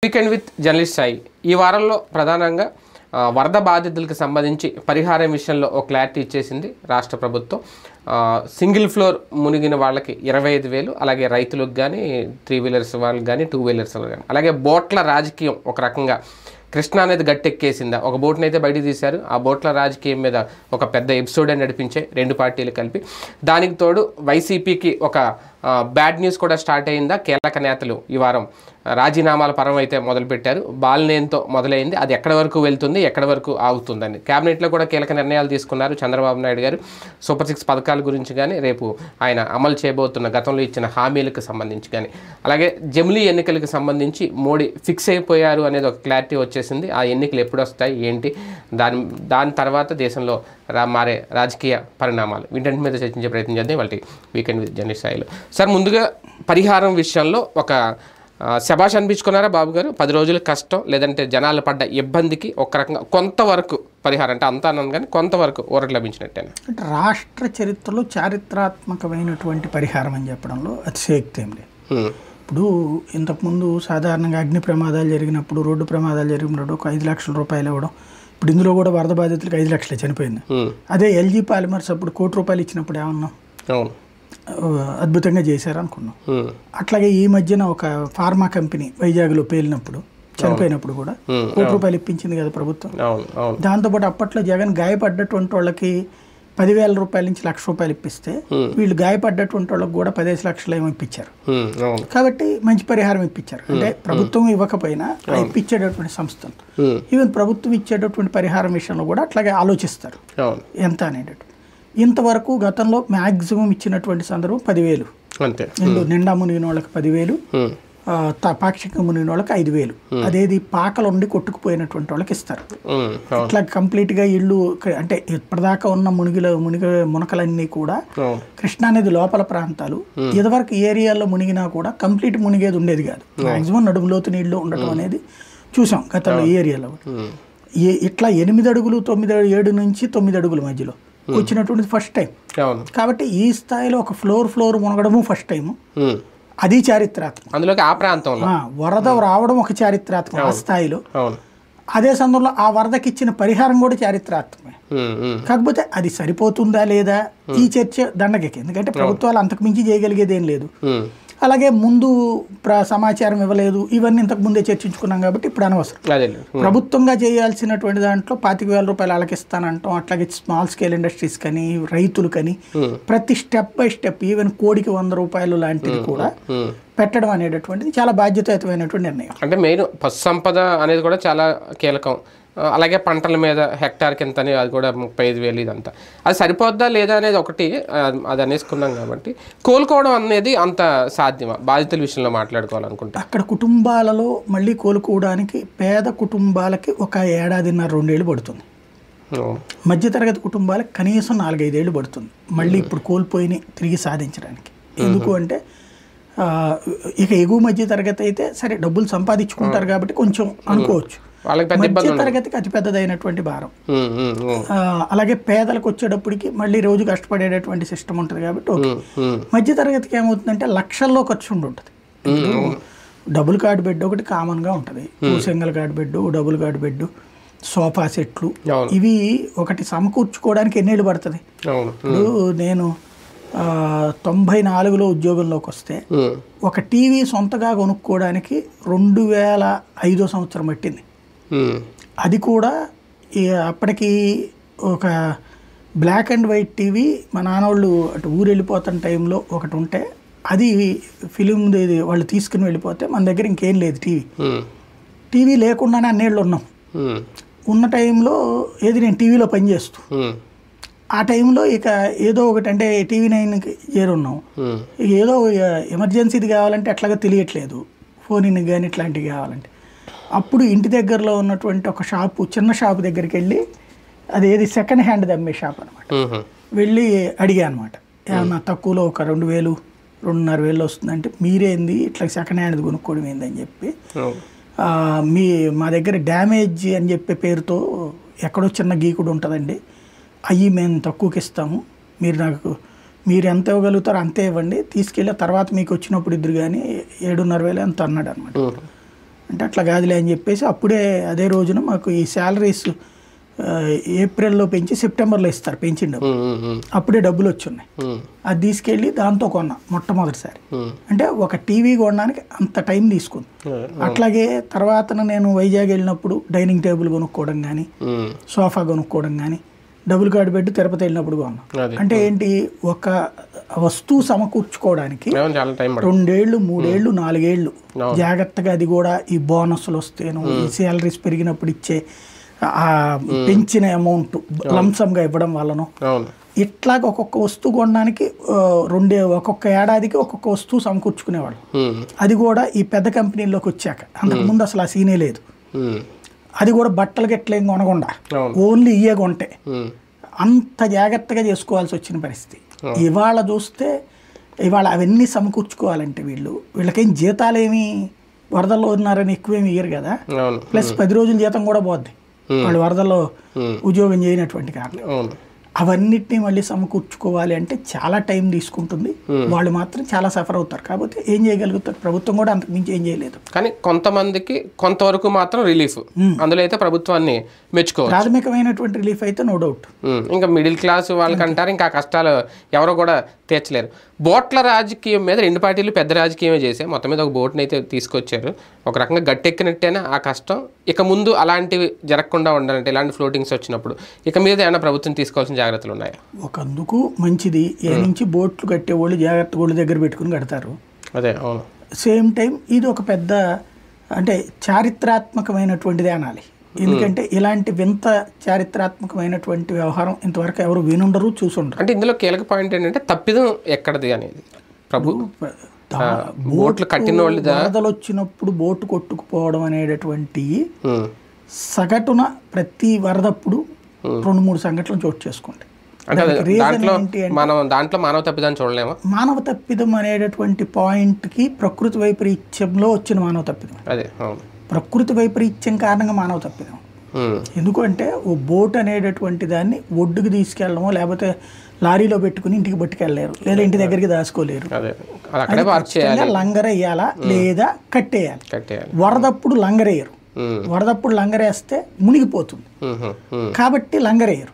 Weekend with journalist Sai. ఈ వారంలో ప్రధానంగా వరద బాధితులకు సంబంధించి పరిహారం విషయంలో ఒక క్లారిటీ ఇచ్చేసింది రాష్ట్ర ప్రభుత్వం. సింగిల్ ఫ్లోర్ మునిగిన వాళ్ళకి 25,000, అలాగే రైతులకు కానీ 3 వీలర్స్ వాళ్ళకి కానీ 2 వీలర్స్ వాళ్ళకి కానీ, అలాగే బోట్ల రాజకీయం ఒక రకంగా కృష్ణ అనేది గట్టెక్కేసిందా, ఒక బోట్ని అయితే బయట తీశారు. ఆ బోట్ల రాజకీయం మీద ఒక పెద్ద ఎపిసోడ్ అని నడిపించే 2 పార్టీలు కలిపి. దానికి తోడు వైసీపీకి ఒక బ్యాడ్ న్యూస్ కూడా స్టార్ట్ అయిందా. కీలక నేతలు ఈ వారం రాజీనామాల పరం అయితే మొదలుపెట్టారు. బాలినేనితో మొదలైంది, అది ఎక్కడి వరకు వెళ్తుంది, ఎక్కడి వరకు ఆగుతుందని. క్యాబినెట్లో కూడా కీలక నిర్ణయాలు తీసుకున్నారు చంద్రబాబు నాయుడు గారు. సూపర్ 6 పథకాల గురించి కానీ, రేపు ఆయన అమలు చేయబోతున్న గతంలో ఇచ్చిన హామీలకు సంబంధించి కానీ, అలాగే జమిలీ ఎన్నికలకు సంబంధించి మోడీ ఫిక్స్ అయిపోయారు అనేది ఒక క్లారిటీ వచ్చేసింది. ఆ ఎన్నికలు ఎప్పుడు వస్తాయి ఏంటి, దాని తర్వాత దేశంలో మారే రాజకీయ పరిణామాలు, వీటన్నిటి మీద చర్చించే ప్రయత్నం చేద్దాం వాళ్ళకి వీకెండ్ విత్ జర్నలిస్ట్ స్థాయిలో. సార్, ముందుగా పరిహారం విషయంలో ఒక శభాష్ అనిపించుకున్నారా బాబు గారు? 10 రోజుల కష్టం లేదంటే జనాలు పడ్డ ఇబ్బందికి ఒక రకంగా కొంతవరకు పరిహారం, అంటే అంతా అన్నాను కానీ కొంతవరకు ఊరట లభించినట్టేనా? అంటే రాష్ట్ర చరిత్రలో చారిత్రాత్మకమైనటువంటి పరిహారం అని చెప్పడంలో అతిశయోక్తి ఏం లేదు. ఇప్పుడు ఇంతకుముందు సాధారణంగా అగ్ని ప్రమాదాలు జరిగినప్పుడు, రోడ్డు ప్రమాదాలు జరిగినప్పుడు ఒక 5 లక్షల రూపాయలు ఇవ్వడం. ఇప్పుడు ఇందులో కూడా వరద బాధితులకు 5 లక్షలే చనిపోయింది. అదే ఎల్జీ పాలిమర్స్ అప్పుడు 1 కోటి రూపాయలు ఇచ్చినప్పుడు ఏమన్నాం, అద్భుతంగా చేశారు అనుకున్నాం. అట్లాగే ఈ మధ్యన ఒక ఫార్మా కంపెనీ వైజాగ్లో పేలినప్పుడు చనిపోయినప్పుడు కూడా 1 కోటి రూపాయలు ఇప్పించింది కదా ప్రభుత్వం. దాంతోపాటు అప్పట్లో జగన్ గాయపడ్డటువంటి వాళ్ళకి 10,000 రూపాయల నుంచి 1,00,000 రూపాయలు ఇప్పిస్తే వీళ్ళు గాయపడ్డటువంటి వాళ్ళకి కూడా 15 లక్షలు ఏమో ఇప్పించారు. కాబట్టి మంచి పరిహారం ఇప్పించారు. అంటే ప్రభుత్వం ఇవ్వకపోయినా ఇప్పించేటటువంటి సంస్థలు ఈవెన్ ప్రభుత్వం ఇచ్చేటటువంటి పరిహారం విషయంలో కూడా అట్లాగే ఆలోచిస్తారు ఎంత అనేటట్టు. ఇంతవరకు గతంలో మ్యాక్సిమం ఇచ్చినటువంటి సందర్భం 10,000. నిండా మునిగిన వాళ్ళకి 10,000, పాక్షిక మునిగిన వాళ్ళకి 5,000. అదేది పాకలు ఉండి కొట్టుకుపోయినటువంటి వాళ్ళకి ఇస్తారు. ఇట్లా కంప్లీట్గా ఇళ్ళు అంటే ఇప్పటిదాకా ఉన్న మునకలన్నీ కూడా కృష్ణానది లోపల ప్రాంతాలు. ఇదివరకు ఏరియాల్లో మునిగినా కూడా కంప్లీట్ మునిగేది ఉండేది కాదు. మ్యాక్సిమం నడుము లోతు నీళ్లు ఉండటం అనేది చూసాం గతంలో ఈ ఏరియాలో. ఇట్లా 8 అడుగులు 7 నుంచి 9 అడుగుల మధ్యలో వచ్చినటువంటిది ఫస్ట్ టైం. కాబట్టి ఈ స్థాయిలో ఒక ఫ్లోర్ మునగడము ఫస్ట్ టైం. అది చారిత్రాత్మకం. అందులోకి ఆ ప్రాంతంలో వరద రావడం ఒక చారిత్రాత్మకం ఆ స్థాయిలో. అదే సందర్భంలో ఆ వరదకి ఇచ్చిన పరిహారం కూడా చారిత్రాత్మకమే. కాకపోతే అది సరిపోతుందా లేదా ఈ చర్చ దండకెక్కి. ఎందుకంటే ప్రభుత్వాలు అంతకు మించి చేయగలిగేది ఏం లేదు. అలాగే ముందు సమాచారం ఇవ్వలేదు, ఇవన్నీ ఇంతకు ముందే చర్చించుకున్నాం కాబట్టి ఇప్పుడు అనవసరం. ప్రభుత్వంగా చేయాల్సినటువంటి దాంట్లో 25,000 రూపాయలు అలాగిస్తానంటాం. అట్లాగే స్మాల్ స్కేల్ ఇండస్ట్రీస్ కానీ, రైతులు కానీ ప్రతి స్టెప్ బై స్టెప్ ఈవెన్ కోడికి 100 రూపాయలు లాంటిది కూడా పెట్టడం అనేటటువంటిది చాలా బాధ్యతాయుతమైనటువంటి నిర్ణయం. అంటే మెయిన్ పశు సంపద అనేది కూడా చాలా కీలకం. అలాగే పంటల మీద హెక్టార్కి ఎంత అని, అది కూడా 35,000. ఇదంతా అది సరిపోద్దా లేదా అనేది ఒకటి, అది అనేసుకున్నాం. కాబట్టి కోలుకోవడం అనేది అంత సాధ్యమా బాధితుల విషయంలో మాట్లాడుకోవాలనుకుంటే? అక్కడ కుటుంబాలలో మళ్ళీ కోలుకోవడానికి పేద కుటుంబాలకి ఒక 1.5-2 ఏళ్ళు పడుతుంది. మధ్యతరగతి కుటుంబాలకు కనీసం 4-5 ఏళ్ళు పడుతుంది మళ్ళీ ఇప్పుడు కోల్పోయి తిరిగి సాధించడానికి. ఎందుకు అంటే ఇక ఎగువ మధ్య తరగతి అయితే సరే డబ్బులు సంపాదించుకుంటారు కాబట్టి కొంచెం అనుకోవచ్చు. మధ్య తరగతికి అతిపెద్దదైనటువంటి భారం. అలాగే పేదలకు వచ్చేటప్పటికి మళ్ళీ రోజు కష్టపడేటటువంటి సిస్టమ్ ఉంటుంది కాబట్టి ఓకే. మధ్య తరగతికి ఏమవుతుందంటే లక్షల్లో ఖర్చు ఉంటుంది. డబుల్ కార్డ్ బెడ్ ఒకటి కామన్గా ఉంటుంది, single card bed, double card bed, sofa సెట్లు, ఇవి ఒకటి సమకూర్చుకోవడానికి ఎన్నేళ్ళు పడుతుంది. ఇప్పుడు నేను 94లో ఉద్యోగంలోకి వస్తే ఒక టీవీ సొంతగా కొనుక్కోవడానికి 2005 సంవత్సరం పట్టింది. అది కూడా అప్పటికి ఒక బ్లాక్ అండ్ వైట్ టీవీ మా నాన్నోళ్ళు అటు ఊరు వెళ్ళిపోతున్న టైంలో ఒకటి ఉంటే అది ఫిలింది వాళ్ళు తీసుకుని వెళ్ళిపోతే మన దగ్గర ఇంకేం లేదు. టీవీ లేకుండానే అన్నేళ్ళు ఉన్నాం. ఉన్న టైంలో ఏది నేను టీవీలో పనిచేస్తూ ఆ టైంలో ఇక ఏదో ఒకటి అంటే TV9కి చేరున్నాం. ఇక ఏదో ఎమర్జెన్సీది కావాలంటే అట్లాగా తెలియట్లేదు, ఫోన్ కానీ ఇట్లాంటివి కావాలంటే అప్పుడు ఇంటి దగ్గరలో ఉన్నటువంటి ఒక షాపు, చిన్న షాపు దగ్గరికి వెళ్ళి, అది ఏది సెకండ్ హ్యాండ్ అమ్మే షాప్ అనమాట, వెళ్ళి అడిగా అనమాట. ఏమన్నా తక్కువలో ఒక 2,000, 2,500 వస్తుందంటే మీరేంది ఇట్లా సెకండ్ హ్యాండ్ కొనుక్కోవడం ఏందని చెప్పి, మా దగ్గర డ్యామేజ్ అని చెప్పే పేరుతో ఎక్కడో చిన్న గీకుడు ఉంటుందండి, అవి మేము తక్కువకి ఇస్తాము, మీరు ఎంత ఇవ్వగలుగుతారో అంతే ఇవ్వండి, తీసుకెళ్ళి తర్వాత మీకు వచ్చినప్పుడు ఇద్దరు కానీ 7,500 ఎంత అన్నాడు అనమాట. అంటే అట్లా కాదులే అని చెప్పేసి అప్పుడే అదే రోజున మాకు ఈ శాలరీస్ ఏప్రిల్లో పెంచి సెప్టెంబర్లో ఇస్తారు పెంచిండు, అప్పుడే డబ్బులు వచ్చున్నాయి. అది తీసుకెళ్ళి దాంతో కొన్నా మొట్టమొదటిసారి. అంటే ఒక టీవీ కొనడానికి అంత టైం తీసుకుంది. అట్లాగే తర్వాత నేను వైజాగ్ వెళ్ళినప్పుడు డైనింగ్ టేబుల్ కొనుక్కోవడం కానీ, సోఫా కొనుక్కోవడం కానీ, డబుల్ కార్డ్ బెడ్ తిరుపతి వెళ్ళినప్పుడు కొన్నాం. అంటే ఏంటి, ఒక వస్తువు సమకూర్చుకోవడానికి 2 ఏళ్ళు 3 ఏళ్ళు 4 ఏళ్ళు జాగ్రత్తగా, అది కూడా ఈ బోనస్లు వస్తేను, ఈ శాలరీస్ పెరిగినప్పుడు ఇచ్చే పెంచిన అమౌంట్ లంసంగా ఇవ్వడం వలన ఇట్లాగ ఒక్కొక్క వస్తువు కొనడానికి ఒక్కొక్క ఏడాదికి ఒక్కొక్క వస్తువు సమకూర్చుకునేవాళ్ళు. అది కూడా ఈ పెద్ద కంపెనీల్లోకి వచ్చాక, అంతకుముందు అసలు ఆ సీనే లేదు. అది కూడా బట్టలు గట్లేం కొనకుండా ఓన్లీ ఇయే కొంటే అంత జాగ్రత్తగా చేసుకోవాల్సి వచ్చిన పరిస్థితి. ఇవాళ చూస్తే ఇవాళ అవన్నీ సమకూర్చుకోవాలంటే వీళ్ళకేం జీతాలేమి వరదల్లో ఉన్నారని ఎక్కువేమి ఇయ్యరు కదా, ప్లస్ 10 రోజుల జీతం కూడా పోద్ది వాళ్ళు వరదల్లో ఉద్యోగం చేయనటువంటి కారణం. అవన్నిటినీ మళ్ళీ సమకూర్చుకోవాలి అంటే చాలా టైం తీసుకుంటుంది. వాళ్ళు మాత్రం చాలా సఫర్ అవుతారు. కాబట్టి ఏం చేయగలుగుతారు, ప్రభుత్వం కూడా అంతకు మించి ఏం చేయలేదు. కానీ కొంతమందికి కొంతవరకు మాత్రం రిలీఫ్, అందులో అయితే ప్రభుత్వాన్ని మెచ్చుకోవాలి. ప్రాథమికమైనటువంటి రిలీఫ్ అయితే నో డౌట్. ఇంకా మిడిల్ క్లాస్ వాళ్ళకి అంటారు, ఇంకా కష్టాలు ఎవరో కూడా తీర్చలేరు. బోట్ల రాజకీయం మీద 2 పార్టీలు పెద్ద రాజకీయమే చేశాయి. మొత్తం మీద ఒక బోట్ని అయితే తీసుకొచ్చారు. ఒక రకంగా గట్టెక్కినట్టేనా ఆ కష్టం. ఇక ముందు అలాంటివి జరగకుండా ఉండాలంటే, ఇలాంటి ఫ్లోటింగ్స్ వచ్చినప్పుడు ఇక మీద ఏమైనా ప్రభుత్వం తీసుకోవాల్సిన జాగ్రత్తలు ఉన్నాయా? ఒకందుకు మంచిది, ఏ నుంచి బోట్లు కట్టేవాళ్ళు జాగ్రత్త గోళ్ళ దగ్గర పెట్టుకుని కడతారు. అదే, అవును. సేమ్ టైం ఇది ఒక పెద్ద అంటే చారిత్రాత్మకమైనటువంటిది అనాలి. ఎందుకంటే ఇలాంటి వింత చారిత్రాత్మకమైనటువంటి వ్యవహారం ఇంతవరకు ఎవరు వినుండరు, చూసుండరు. అంటే ఇందులో కీలక పాయింట్ ఏంటంటే తప్పిదం ఎక్కడది అనేది. బోట్లు కట్టిన వాళ్ళు వరదలు వచ్చినప్పుడు బోటు కొట్టుకుపోవడం అనేటటువంటి సగటున ప్రతి వరదప్పుడు 2-3 సంఘటనలు చోటు చేసుకోండి. దాంట్లో మానవ తప్పిదాన్ని చూడలేమా? మానవ తప్పిదం అనేటటువంటి పాయింట్కి ప్రకృతి వైపరీత్యంలో వచ్చిన మానవ తప్పిదం. అదే, అవును. ప్రకృతి వైపరీత్యం కారణంగా మానవ తప్పిదం. ఎందుకంటే ఓ బోట్ అనేటటువంటి దాన్ని ఒడ్డుకు తీసుకెళ్ళడమో లేకపోతే లారీలో పెట్టుకుని ఇంటికి పట్టుకెళ్ళలేరు, లేదా ఇంటి దగ్గరికి దాచుకోలేరు. లంగరేయాలా లేదా కట్టేయాలి. వరదప్పుడు లంగరేయరు. వరదప్పుడు లంగరేస్తే మునిగిపోతుంది కాబట్టి లంగరేయరు,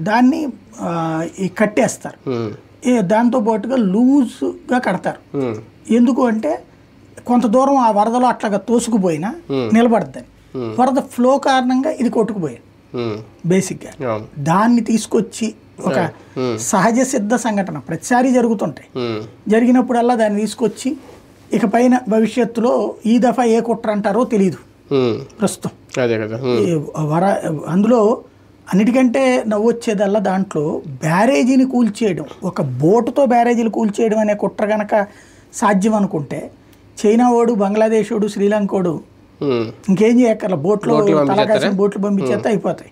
దాన్ని కట్టేస్తారు. దాంతో పాటుగా లూజ్గా కడతారు. ఎందుకు అంటే కొంత దూరం ఆ వరదలో అట్లాగా తోసుకుపోయినా నిలబడద్దని. వరద ఫ్లో కారణంగా ఇది కొట్టుకుపోయింది బేసిక్గా. దాన్ని తీసుకొచ్చి ఒక సహజ సిద్ధ సంఘటన ప్రతిసారి జరుగుతుంటాయి. జరిగినప్పుడల్లా దాన్ని తీసుకొచ్చి ఇక పైన భవిష్యత్తులో ఈ దఫా ఏ కుట్ర అంటారో తెలియదు ప్రస్తుతం. అందులో అన్నిటికంటే నవ్వొచ్చేదల్లా దాంట్లో బ్యారేజీని కూల్చేయడం, ఒక బోటుతో బ్యారేజీలు కూల్చేయడం అనే కుట్ర కనుక సాధ్యం అనుకుంటే చైనా వాడు, బంగ్లాదేశ్ వాడు, శ్రీలంకోడు ఇంకేం చేయక్కర్ల, బోట్లు తలకాసిన బోట్లు పంపించేస్తే అయిపోతాయి,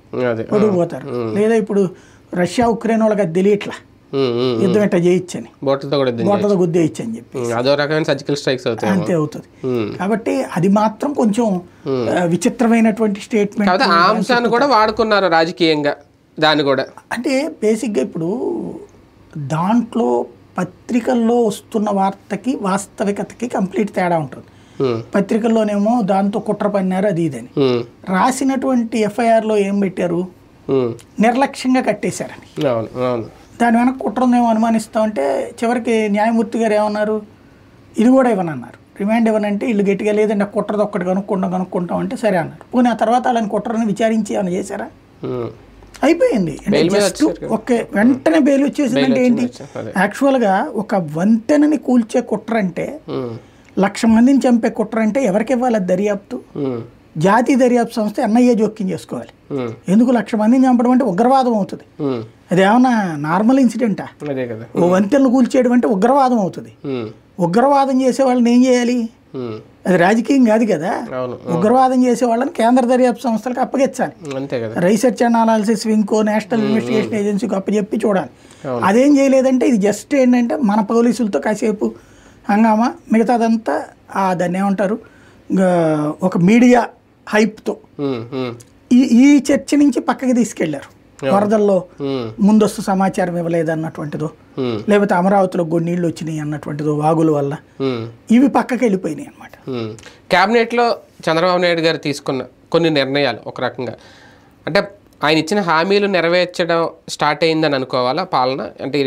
ఒడిగిపోతారు. లేదా ఇప్పుడు రష్యా ఉక్రెయిన్ వాళ్ళకి అది తెలియట్లా యుద్ధం ఎట్లా చేయొచ్చని, బోట్లతో గుద్దేయచ్చు అని చెప్పి అంతే అవుతుంది. కాబట్టి అది మాత్రం కొంచెం విచిత్రమైనటువంటి స్టేట్మెంట్. అంశాన్ని కూడా వాడుకున్నారు రాజకీయంగా దాన్ని కూడా. అంటే బేసిక్గా ఇప్పుడు దాంట్లో పత్రికల్లో వస్తున్న వార్తకి వాస్తవికతకి కంప్లీట్ తేడా ఉంటుంది. పత్రికల్లోనేమో దాంతో కుట్ర పన్నారు అది ఇదని, రాసినటువంటి ఎఫ్ఐఆర్లో ఏం పెట్టారు, నిర్లక్ష్యంగా కట్టేశారని. దాని వెనక కుట్ర ఉందేమో అనుమానిస్తామంటే చివరికి న్యాయమూర్తి గారు ఏమన్నారు, ఇది కూడా ఇవ్వనన్నారు, రిమాండ్ ఇవ్వనంటే వీళ్ళు గట్టిగా లేదంటే కుట్రది ఒక్కటి కనుక్కుంటాం అంటే సరే అన్నారు. పోనీ ఆ తర్వాత వాళ్ళని కుట్రని విచారించి ఏమైనా చేశారా? అయిపోయింది. ఓకే, వెంటనే బెయిల్ వచ్చేసిందంటే ఏంటి, యాక్చువల్గా ఒక వంతెనని కూల్చే కుట్ర అంటే 1,00,000 మందిని చంపే కుట్ర అంటే ఎవరికి ఇవ్వాలి అది దర్యాప్తు? జాతీయ దర్యాప్తు సంస్థ ఎన్ఐఏ జోక్యం చేసుకోవాలి. ఎందుకు 1,00,000 మందిని చంపడం అంటే ఉగ్రవాదం అవుతుంది. అది ఏమన్నా నార్మల్ ఇన్సిడెంటా? ఓ వంతెనలు కూల్చేయడం అంటే ఉగ్రవాదం అవుతుంది. ఉగ్రవాదం చేసే వాళ్ళని ఏం చేయాలి? అది రాజకీయం కాదు కదా. ఉగ్రవాదం చేసే వాళ్ళని కేంద్ర దర్యాప్తు సంస్థలకు అప్పగించాలి. రీసెర్చ్ అండ్ అనాలిసిస్ వింగ్కో, నేషనల్ ఇన్వెస్టిగేషన్ ఏజెన్సీకి అప్పచెప్పి చూడాలి. అదేం చేయలేదంటే ఇది జస్ట్ ఏంటంటే మన పోలీసులతో కాసేపు హంగామా, మిగతాదంతా దాన్ని ఏమంటారు ఒక మీడియా హైప్తో ఈ చర్చ నుంచి పక్కకి తీసుకెళ్లారు. వరదల్లో ముందస్తు సమాచారం ఇవ్వలేదన్నటువంటిదో, లేకపోతే అమరావతిలో కొన్ని నీళ్లు వచ్చినాయి అన్నటువంటిదో వాగుల వల్ల, ఇవి పక్కకి వెళ్ళిపోయినాయి అనమాట. క్యాబినెట్లో చంద్రబాబు నాయుడు గారు తీసుకున్న కొన్ని నిర్ణయాలు ఒక రకంగా అంటే ఆయన ఇచ్చిన హామీలు నెరవేర్చడం స్టార్ట్ అయిందని అనుకోవాలా పాలన? అంటే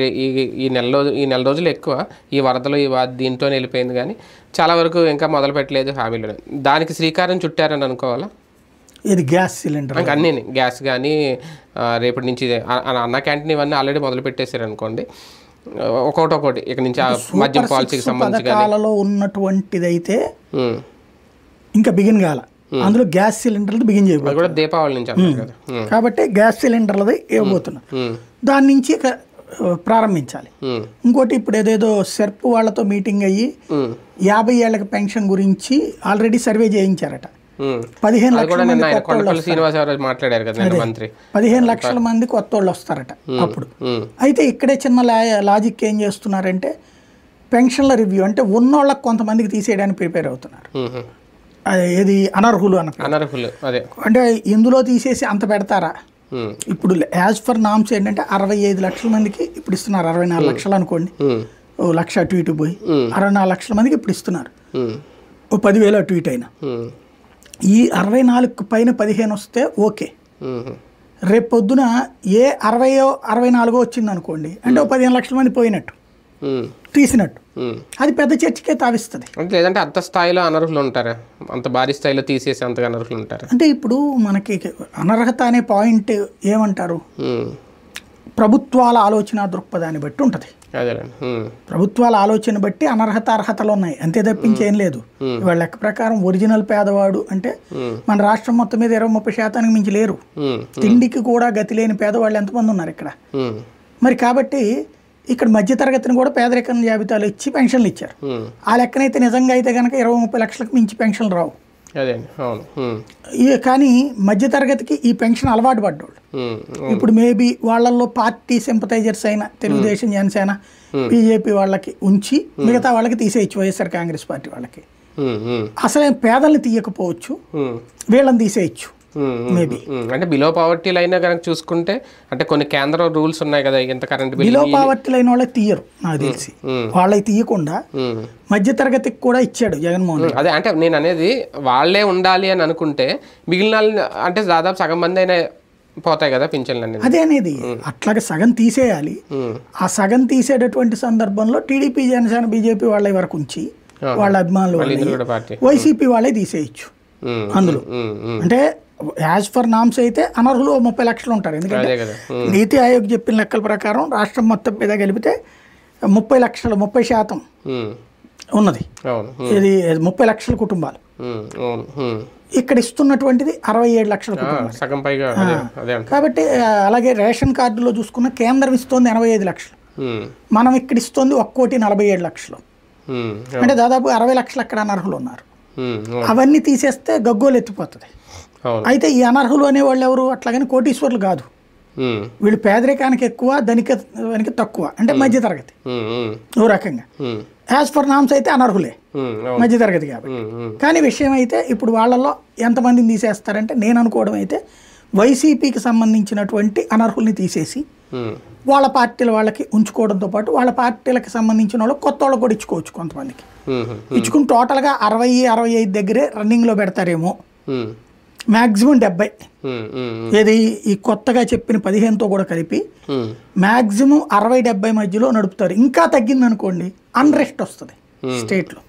ఈ నెల రోజులు ఎక్కువ ఈ వరదలు దీంతో వెళ్ళిపోయింది, కానీ చాలా వరకు ఇంకా మొదలు పెట్టలేదు హామీలు. దానికి శ్రీకారం చుట్టారని అనుకోవాలా? ఇది గ్యాస్ సిలిండర్ ఇంకా అన్నీ గ్యాస్ కానీ రేపటి నుంచి అన్న క్యాంటీన్ ఇవన్నీ ఆల్రెడీ మొదలు పెట్టేశారు అనుకోండి. ఒక్కొక్కటి ఇక నుంచి మద్యం పాలసీకి సంబంధించి పథకాలలో ఉన్నటువంటిది అయితే ఇంకా బిగిన్ కాల, అందులో గ్యాస్ సిలిండర్లు బిగిన్ చేయబోతున్నారు దీపావళి నుంచి. కాబట్టి గ్యాస్ సిలిండర్లది ఇవ్వబోతున్నారు, దాని నుంచి ప్రారంభించాలి. ఇంకోటి ఇప్పుడు ఏదేదో సెర్ప్ వాళ్ళతో మీటింగ్ అయ్యి 50 ఏళ్లకు పెన్షన్ గురించి ఆల్రెడీ సర్వే చేయించారట. 15 లక్షల మంది కొత్త వాళ్ళు వస్తారట అప్పుడు. అయితే ఇక్కడే చిన్న లాజిక్ ఏం చేస్తున్నారంటే పెన్షన్ల రివ్యూ అంటే ఉన్నోళ్ళకి కొంతమందికి తీసేయడానికి ప్రిపేర్ అవుతున్నారు. ఏది అనర్హులు అంటే ఇందులో తీసేసి అంత పెడతారా? ఇప్పుడు యాజ్ ఫర్ నామ్స్ ఏంటంటే 65 లక్షల మందికి ఇప్పుడు ఇస్తున్నారు, 64 లక్షలు అనుకోండి, 1 లక్ష అటు ఇటు పోయి 64 లక్షల మందికి ఇప్పుడు ఇస్తున్నారు, 10,000 అటు ఇటు అయినా. ఈ 64 పైన 15 వస్తే ఓకే. రేపు పొద్దున ఏ 60 64 వచ్చింది అనుకోండి అంటే 15 లక్షల మంది పోయినట్టు, తీసినట్టు. అది పెద్ద చర్చకే తావిస్తుంది. లేదంటే అంత స్థాయిలో అనర్హులు ఉంటారా? అంత భారీ స్థాయిలో తీసేసి అంతగా అనర్హులు ఉంటారా? అంటే ఇప్పుడు మనకి అనర్హత అనే పాయింట్ ఏమంటారు, ప్రభుత్వాల ఆలోచన దృక్పథాన్ని బట్టి ఉంటుంది. ప్రభుత్వాల ఆలోచన బట్టి అనర్హత అర్హతలు ఉన్నాయి, అంతే తప్పించి ఏం లేదు. ఇవాళ లెక్క ప్రకారం ఒరిజినల్ పేదవాడు అంటే మన రాష్ట్రం మొత్తం మీద 20-30% మించి లేరు. తిండికి కూడా గతి లేని పేదవాళ్ళు ఎంతమంది ఉన్నారు ఇక్కడ. మరి కాబట్టి ఇక్కడ మధ్యతరగతిని కూడా పేదరికం జాబితాలు ఇచ్చి పెన్షన్లు ఇచ్చారు. ఆ లెక్కనైతే నిజంగా అయితే కనుక 20-30 లక్షలకు మించి పెన్షన్లు రావు. కానీ మధ్యతరగతికి ఈ పెన్షన్ అలవాటు పడ్డోళ్ళు ఇప్పుడు మేబీ వాళ్ళల్లో పార్టీ సింపథైజర్స్ అయిన తెలుగుదేశం, జనసేన, బీజేపీ వాళ్ళకి ఉంచి మిగతా వాళ్ళకి తీసేయచ్చు, వైఎస్ఆర్ కాంగ్రెస్ పార్టీ వాళ్ళకి. అసలే పేదల్ని తీయకపోవచ్చు, వీళ్ళని తీసేయచ్చు మేబీ. అంటే బిలో పావర్టీ లైన్ కనుక చూసుకుంటే అంటే కొన్ని కేంద్ర రూల్స్ ఉన్నాయి కదా, ఎంత current bill below poverty line వాళ్ళకి తీయరు నాకు తెలిసి. వాళ్ళకి తీయకుండా మధ్యతరగతికి కూడా ఇచ్చాడు జగన్మోహన్ రెడ్డి. అదే అంటే నేను అనేది వాళ్ళే ఉండాలి అని అనుకుంటే మిగిలిన అంటే దాదాపు సగం మంది అయినా పోతాయి కదా పింఛన్లు అనేది. అదే అనేది అట్లాగే సగం తీసేయాలి. ఆ సగం తీసేటటువంటి సందర్భంలో టీడీపీ, జనసేన, బీజేపీ వాళ్ళ వరకు ఉంచి వాళ్ళ అభిమానులు వైసీపీ వాళ్ళే తీసేయచ్చు అందులో. అంటే యాజ్ ఫర్ నామ్స్ అయితే అనర్హులు 30 లక్షలు ఉంటారు. ఎందుకంటే నీతి ఆయోగ్ చెప్పిన లెక్కల ప్రకారం రాష్ట్రం మొత్తం మీద కలిపితే 30 లక్షలు 30% ఉన్నది. ఇది 30 లక్షల కుటుంబాలు. ఇక్కడ ఇస్తున్నటువంటిది 67 లక్షల కుటుంబాలు. కాబట్టి అలాగే రేషన్ కార్డులో చూసుకున్న కేంద్రం ఇస్తోంది 85 లక్షలు, మనం ఇక్కడ ఇస్తోంది 1,47 లక్షలు. అంటే దాదాపు 60 లక్షలు అక్కడ అనర్హులు ఉన్నారు. అవన్నీ తీసేస్తే గగ్గోలు ఎత్తిపోతుంది. అయితే ఈ అనర్హులు అనేవాళ్ళు ఎవరు? అట్లాగని కోటీశ్వర్లు కాదు, వీళ్ళు పేదరికానికి ఎక్కువ, ధనికానికి తక్కువ, అంటే మధ్యతరగతి ఓ రకంగా. యాజ్ ఫర్ నామ్స్ అయితే అనర్హులే, మధ్యతరగతి కాబట్టి. కానీ విషయం అయితే ఇప్పుడు వాళ్ళల్లో ఎంతమందిని తీసేస్తారంటే నేను అనుకోవడం అయితే వైసీపీకి సంబంధించినటువంటి అనర్హుల్ని తీసేసి వాళ్ళ పార్టీల వాళ్ళకి ఉంచుకోవడంతో పాటు వాళ్ళ పార్టీలకు సంబంధించిన వాళ్ళు కొత్త వాళ్ళకి కూడా ఇచ్చుకోవచ్చు. కొంతమందికి ఇచ్చుకుని టోటల్గా 60-65 దగ్గరే రన్నింగ్లో పెడతారేమో. మ్యాక్సిమం 70, ఏది ఈ కొత్తగా చెప్పిన 15తో కూడా కలిపి మ్యాక్సిమం 60-70 మధ్యలో నడుపుతారు. ఇంకా తగ్గింది అనుకోండి అన్రెస్ట్ వస్తుంది స్టేట్లో.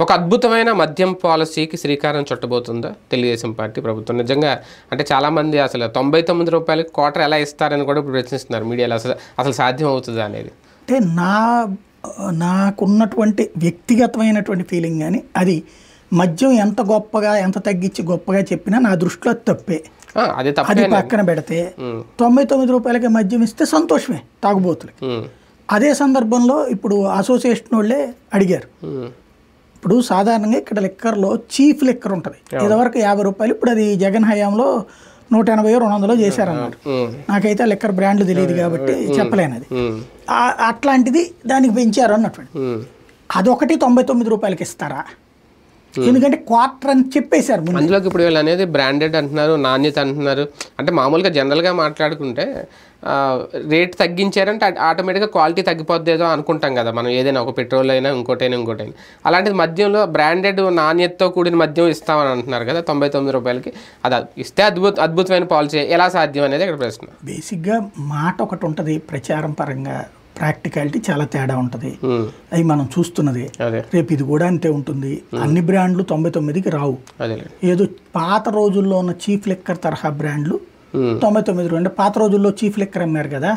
ఒక అద్భుతమైన మద్యం పాలసీకి శ్రీకారం చుట్టబోతుందా తెలుగుదేశం పార్టీ ప్రభుత్వం? నిజంగా అంటే చాలామంది అసలు 99 రూపాయలకి క్వార్టర్ ఎలా ఇస్తారని కూడా ఇప్పుడు ప్రశ్నిస్తున్నారు మీడియాలో. అసలు సాధ్యం అవుతుందా అనేది అంటే నాకున్నటువంటి వ్యక్తిగతమైనటువంటి ఫీలింగ్. కానీ అది మద్యం ఎంత గొప్పగా ఎంత తగ్గించి గొప్పగా చెప్పినా నా దృష్టిలో తప్పే. అది పక్కన పెడితే 99 రూపాయలకి మద్యం ఇస్తే సంతోషమే తాగుబోతులకి. అదే సందర్భంలో ఇప్పుడు అసోసియేషన్ వాళ్ళే అడిగారు. ఇప్పుడు సాధారణంగా ఇక్కడ లిక్కర్లో చీఫ్ లిక్కర్ ఉంటుంది, ఇదివరకు 50 రూపాయలు, ఇప్పుడు అది జగన్ హయాంలో 180-200 చేశారన్నారు. నాకైతే లిక్కర్ బ్రాండ్లు తెలియదు కాబట్టి చెప్పలేనది. అట్లాంటిది దానికి పెంచారు అన్నటువంటి. అదొకటి 99 రూపాయలకి ఇస్తారా? ఎందుకంటే క్వార్టర్ అని చెప్పేశారు ముందు. అందులోకి ఇప్పుడు వీళ్ళు అనేది బ్రాండెడ్ అంటున్నారు, నాణ్యత అంటున్నారు. అంటే మామూలుగా జనరల్గా మాట్లాడుకుంటే రేట్ తగ్గించారంటే ఆటోమేటిక్గా క్వాలిటీ తగ్గిపోద్దేదో అనుకుంటాం కదా మనం, ఏదైనా ఒక పెట్రోల్ అయినా ఇంకోటైనా. అలాంటిది మద్యంలో బ్రాండెడ్ నాణ్యతతో కూడిన మద్యం ఇస్తామని అంటున్నారు కదా 99 రూపాయలకి. అది ఇస్తే అద్భుతమైన పాలసీ, ఎలా సాధ్యం అనేది ఇక్కడ ప్రశ్న. బేసిక్గా మాట ఒకటి ఉంటుంది, ప్రచారం పరంగా ప్రాక్టికాలిటీ చాలా తేడా ఉంటుంది. అవి మనం చూస్తున్నది. రేపు ఇది కూడా అంతే ఉంటుంది. అన్ని బ్రాండ్లు 99కి రావు. ఏదో పాత రోజుల్లో ఉన్న చీఫ్ లిక్కర్ తరహా బ్రాండ్లు 99 అంటే పాత రోజుల్లో చీఫ్ లిక్కర్ అమ్మారు కదా,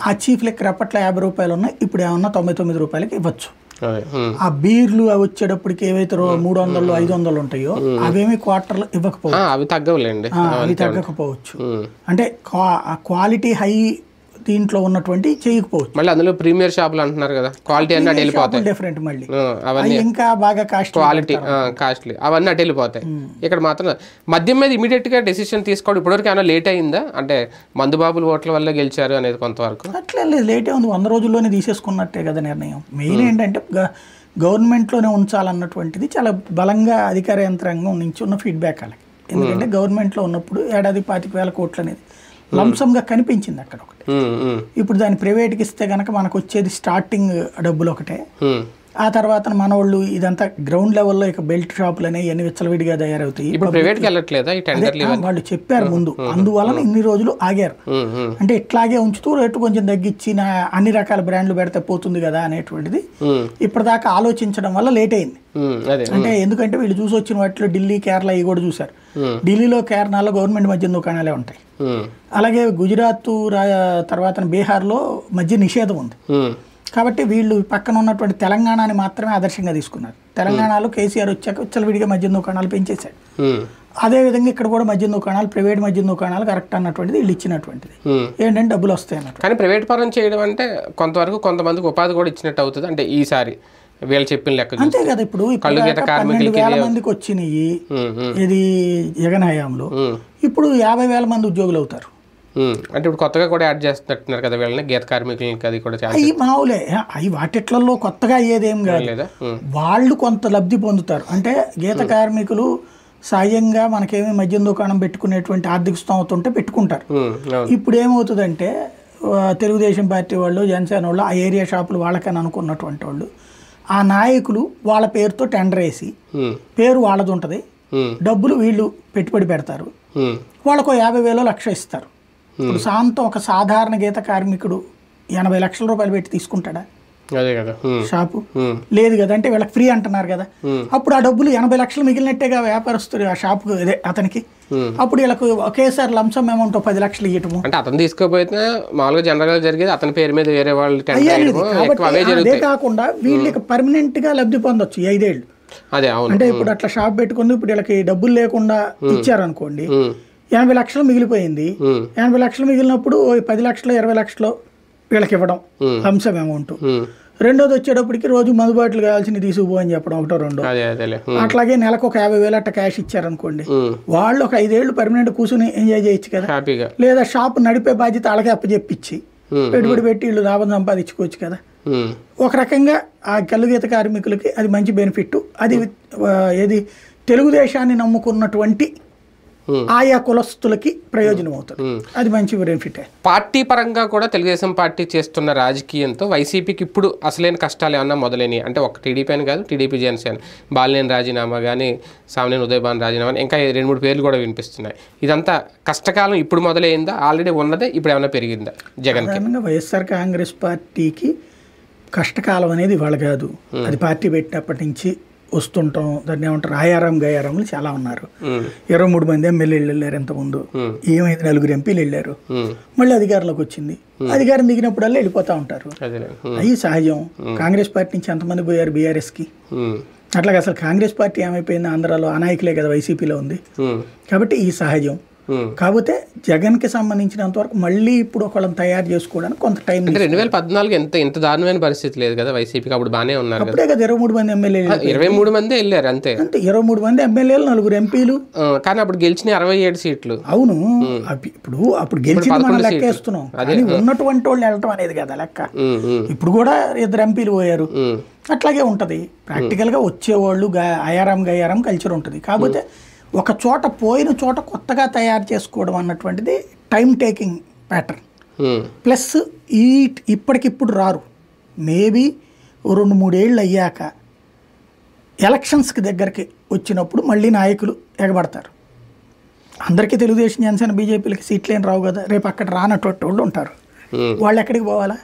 ఆ చీఫ్ లిక్కర్ అప్పట్లో 50 రూపాయలు ఉన్నాయి, ఇప్పుడు ఏమన్నా 99 రూపాయలకి ఇవ్వచ్చు. ఆ బీర్లు అవి వచ్చేటప్పటికి ఏవైతే 300 500 ఉంటాయో అవేమి క్వార్టర్లు ఇవ్వకపోవచ్చు, అవి తగ్గవులేండి, అవి తగ్గకపోవచ్చు. అంటే క్వాలిటీ హై దీంట్లో ఉన్నటువంటి చేయకపోవచ్చు. మళ్ళీ అందులో ప్రీమియర్ షాపులు అంటున్నారు కదా, క్వాలిటీ అన్నీ అటు వెళ్ళిపోతాయి. డిఫరెంట్ మళ్ళీ అవన్నీ ఇంకా బాగా క్వాలిటీ కాస్ట్లీ అవన్నీ అటు వెళ్ళిపోతాయి. ఇక్కడ మాత్రం మద్యం మీద ఇమీడియట్ గా డెసిషన్ తీసుకోవడం ఇప్పటివరకు ఏమైనా లేట్ అయిందా? అంటే మందుబాబుల ఓట్ల వల్ల గెలిచారు అనేది కొంతవరకు అట్లా లేదు, లేటే ఉంది. 100 రోజుల్లోనే తీసేసుకున్నట్టే కదా నిర్ణయం. మెయిన్ ఏంటంటే గవర్నమెంట్లోనే ఉంచాలన్నటువంటిది చాలా బలంగా అధికార యంత్రాంగం నుంచి ఉన్న ఫీడ్బ్యాక్ వాళ్ళకి. ఎందుకంటే గవర్నమెంట్లో ఉన్నప్పుడు ఏడాది 25,000 కోట్లు అనేది లంసంగా కనిపించింది అక్కడ ఒకటి. ఇప్పుడు దాన్ని ప్రైవేట్కి ఇస్తే కనుక మనకు వచ్చేది స్టార్టింగ్ డబ్బులు ఒకటే. ఆ తర్వాత మన వాళ్ళు ఇదంతా గ్రౌండ్ లెవెల్లో ఇక బెల్ట్ షాపులు అనేవి ఇవన్నీ విచ్చలవిడిగా తయారవుతాయి. వాళ్ళు చెప్పారు ముందు, అందువలన ఇన్ని రోజులు ఆగారు. అంటే ఇట్లాగే ఉంచుతూ రేటు కొంచెం తగ్గించి అన్ని రకాల బ్రాండ్లు పెడితే పోతుంది కదా అనేటువంటిది ఇప్పటిదాకా ఆలోచించడం వల్ల లేట్ అయింది. అంటే ఎందుకంటే వీళ్ళు చూసి వచ్చిన వాటిలో ఢిల్లీ కేరళ ఇవి కూడా చూసారు. ఢిల్లీలో కేరళలో గవర్నమెంట్ మద్యం దుకాణాలే ఉంటాయి. అలాగే గుజరాత్ తర్వాత బీహార్లో మద్య నిషేధం ఉంది. కాబట్టి వీళ్ళు పక్కన ఉన్నటువంటి తెలంగాణని మాత్రమే ఆదర్శంగా తీసుకున్నారు. తెలంగాణలో కేసీఆర్ వచ్చాక విచ్చలవిడిగా మద్యం దుకాణాలు పెంచేశాడు. అదేవిధంగా ఇక్కడ కూడా మద్యం దుకాణాలు, ప్రైవేట్ మద్యం దుకాణాలు కరెక్ట్ అన్నటువంటిది వీళ్ళు ఇచ్చినటువంటిది. ఏంటంటే డబ్బులు వస్తాయి అన్నట్టు. కానీ ప్రైవేట్ పరం చేయడం అంటే కొంతవరకు కొంతమందికి ఉపాధి కూడా ఇచ్చినట్టు అవుతుంది. అంటే ఈసారి వీళ్ళు చెప్పిన లెక్క అంతే కదా. ఇప్పుడు 12,000 మందికి వచ్చినాయి ఇది జగన్ హయాంలో, ఇప్పుడు 50,000 మంది ఉద్యోగులు అవుతారు. అంటే ఇప్పుడు కొత్తగా కూడా యాడ్ చేస్తున్నట్టున్నారు కదా వీళ్ళని, గీత కార్మికులకి. అది కూడా అవి మామూలే, అవి వాటిట్లలో కొత్తగా అయ్యేదేం కాదు. వాళ్ళు కొంత లబ్ధి పొందుతారు. అంటే గీత కార్మికులు సహజంగా మనకేమీ మద్యం దుకాణం పెట్టుకునేటువంటి ఆర్థిక స్తోమత ఉంటే పెట్టుకుంటారు. ఇప్పుడు ఏమవుతుందంటే తెలుగుదేశం పార్టీ వాళ్ళు, జనసేన వాళ్ళు ఆ ఏరియా షాపులు వాళ్ళకని అనుకున్నటువంటి వాళ్ళు, ఆ నాయకులు వాళ్ళ పేరుతో టెండర్ వేసి, పేరు వాళ్ళది ఉంటుంది, డబ్బులు వీళ్ళు పెట్టుబడి పెడతారు, వాళ్ళకు 50,000 లక్ష ఇస్తారు. ఇప్పుడు సాంతం ఒక సాధారణ గీత కార్మికుడు 80 లక్షల రూపాయలు పెట్టి తీసుకుంటాడా షాపు? లేదు కదా. అంటే వీళ్ళకి ఫ్రీ అంటున్నారు కదా. అప్పుడు ఆ డబ్బులు 80 లక్షలు మిగిలినట్టేగా వ్యాపారస్తుడు ఆ షాపు అతనికి. అప్పుడు వీళ్ళకు ఒకేసారి లంసం అమౌంట్ 10 లక్షలు ఇవ్వటము. అంటే అతను తీసుకోపోతే మామూలుగా జనరల్ గా జరిగేది అతని పేరు మీద వేరే వాళ్ళు. అదే కాకుండా వీళ్ళకి పర్మనెంట్ గా లబ్ధి పొందొచ్చు 5 ఏళ్ళు. అంటే ఇప్పుడు అట్లా షాప్ పెట్టుకుంది, ఇప్పుడు వీళ్ళకి డబ్బులు లేకుండా ఇచ్చారనుకోండి, 80 లక్షలు మిగిలిపోయింది. 80 లక్షలు మిగిలినప్పుడు 10 లక్షలు 20 లక్షలు వీళ్ళకి ఇవ్వడం లంసం అమౌంట్. రెండోది వచ్చేటప్పటికి రోజు మందుబాట్లు కావాల్సింది తీసుకుపో అని చెప్పడం, ఒకటో రెండో. అట్లాగే నెలకు ఒక 50,000 అట్ట క్యాష్ ఇచ్చారనుకోండి, వాళ్ళు ఒక 5 ఏళ్ళు పర్మనెంట్ కూర్చుని ఎంజాయ్ చేయొచ్చు కదా. లేదా షాప్ నడిపే బాధ్యత అలాగే అప్పచెప్పించి పెట్టుబడి పెట్టి వీళ్ళు లాభం సంపాదించుకోవచ్చు కదా. ఒక రకంగా ఆ కల్లుగీత కార్మికులకి అది మంచి బెనిఫిట్. అది ఏది తెలుగుదేశాన్ని నమ్ముకున్నటువంటి ఆయా కులస్తులకి ప్రయోజనం అవుతుంది. అది మంచి బెనిఫిట్. పార్టీ పరంగా కూడా తెలుగుదేశం పార్టీ చేస్తున్న రాజకీయంతో వైసీపీకి ఇప్పుడు అసలైన కష్టాలు ఏమన్నా మొదలైనవి అంటే ఒక టీడీపీ అని కాదు, టీడీపీ జనసేన బాలినేని రాజీనామా కానీ, సామినేని ఉదయభాన్ రాజీనామా, ఇంకా 2-3 పేర్లు కూడా వినిపిస్తున్నాయి. ఇదంతా కష్టకాలం ఇప్పుడు మొదలైందా, ఆల్రెడీ ఉన్నదే, ఇప్పుడు ఏమైనా పెరిగిందా జగన్? వైఎస్ఆర్ కాంగ్రెస్ పార్టీకి కష్టకాలం అనేది ఇవాళ కాదు. అది పార్టీ పెట్టినప్పటి నుంచి వస్తుంటాం. దాన్ని ఏమంటారు, ఆయారం గయారంలు చాలా ఉన్నారు. 23 మంది ఎమ్మెల్యేలు వెళ్ళారు ఇంతకుముందు. ఏమైంది, 4 ఎంపీలు వెళ్ళారు. మళ్ళీ అధికారంలోకి వచ్చింది. అధికారం దిగినప్పుడల్లా వెళ్ళిపోతూ ఉంటారు. అవి సహజం. కాంగ్రెస్ పార్టీ నుంచి ఎంతమంది పోయారు బీఆర్ఎస్కి. అట్లాగే అసలు కాంగ్రెస్ పార్టీ ఏమైపోయింది, ఆంధ్రాలో ఆ నాయకులే కదా వైసీపీలో ఉంది. కాబట్టి ఈ సహజం. కాకపోతే జగన్కి సంబంధించినంత వరకు మళ్ళీ ఇప్పుడు ఒకళ్ళని తయారు చేసుకోవడానికి కొంత టైం. అంటే 2014 ఇంత దారుణమైన పరిస్థితి లేదు కదా వైసీపీకి, అప్పుడు బాగానే ఉన్నారు. అప్పుడే కదా 23 మంది ఎమ్మెల్యేలు, 23 మంది వెళ్ళారు అంతే. 23 మంది ఎమ్మెల్యేలు, 4 ఎంపీలు. కానీ అప్పుడు గెలిచిన 67 సీట్లు. అవును, అప్పుడు గెలిచిన మనం లెక్కేస్తున్నాం, కానీ ఉన్నటువంటి వాళ్ళు వెళ్ళటం అనేది కదా లెక్క. ఇప్పుడు కూడా 2 ఎంపీలు పోయారు. అట్లాగే ఉంటుంది ప్రాక్టికల్గా వచ్చేవాళ్ళు అయారాం గయారాం కల్చర్ ఉంటుంది. కాకపోతే ఒక చోట పోయిన చోట కొత్తగా తయారు చేసుకోవడం అన్నటువంటిది టైం టేకింగ్ ప్యాటర్న్. ప్లస్ ఇప్పటికిప్పుడు రారు, మేబీ 2-3 ఏళ్ళు అయ్యాక ఎలక్షన్స్కి దగ్గరికి వచ్చినప్పుడు మళ్ళీ నాయకులు ఎగబడతారు. అందరికీ తెలుగుదేశం, జనసేన, బీజేపీలకి సీట్లు ఏం రావు కదా, రేపు అక్కడ రానటువంటి వాళ్ళు ఉంటారు. వాళ్ళు ఎక్కడికి పోవాలా?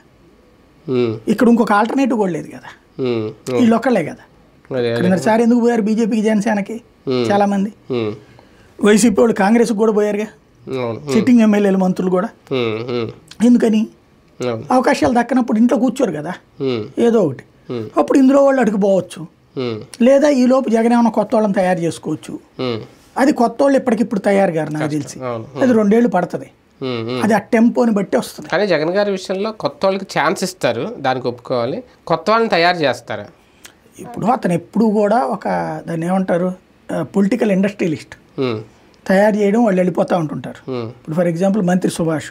ఇక్కడ ఇంకొక ఆల్టర్నేటివ్ కూడా లేదు కదా, వీళ్ళు ఒక్కళ్ళే కదా. క్రిందసారి ఎందుకు పోయారు బీజేపీకి, జనసేనకి చాలా మంది? వైసీపీ వాళ్ళు కాంగ్రెస్కి కూడా పోయారుగా, సిట్టింగ్ ఎమ్మెల్యేలు, మంత్రులు కూడా. ఎందుకని? అవకాశాలు దక్కనప్పుడు ఇంట్లో కూర్చోరు కదా, ఏదో ఒకటి. అప్పుడు ఇందులో వాళ్ళు అడుగుపోవచ్చు, లేదా ఈ లోపు జగన్ ఏమైనా కొత్త వాళ్ళని తయారు చేసుకోవచ్చు. అది కొత్త వాళ్ళు ఇప్పటికిప్పుడు తయారు గారు నాకు తెలిసి అది 2 ఏళ్ళు పడుతుంది. అది ఆ టెంపోని బట్టి వస్తుంది. కానీ జగన్ గారి విషయంలో కొత్త వాళ్ళకి ఛాన్స్ ఇస్తారు, దానికి ఒప్పుకోవాలి. కొత్త వాళ్ళని తయారు చేస్తారా? ఇప్పుడు అతను ఎప్పుడు కూడా దాన్ని ఏమంటారు, పొలిటికల్ ఇండస్ట్రియలిస్ట్. తయారు చేయడం, వాళ్ళు వెళ్ళిపోతూ ఉంటుంటారు. ఇప్పుడు ఫర్ ఎగ్జాంపుల్ మంత్రి సుభాష్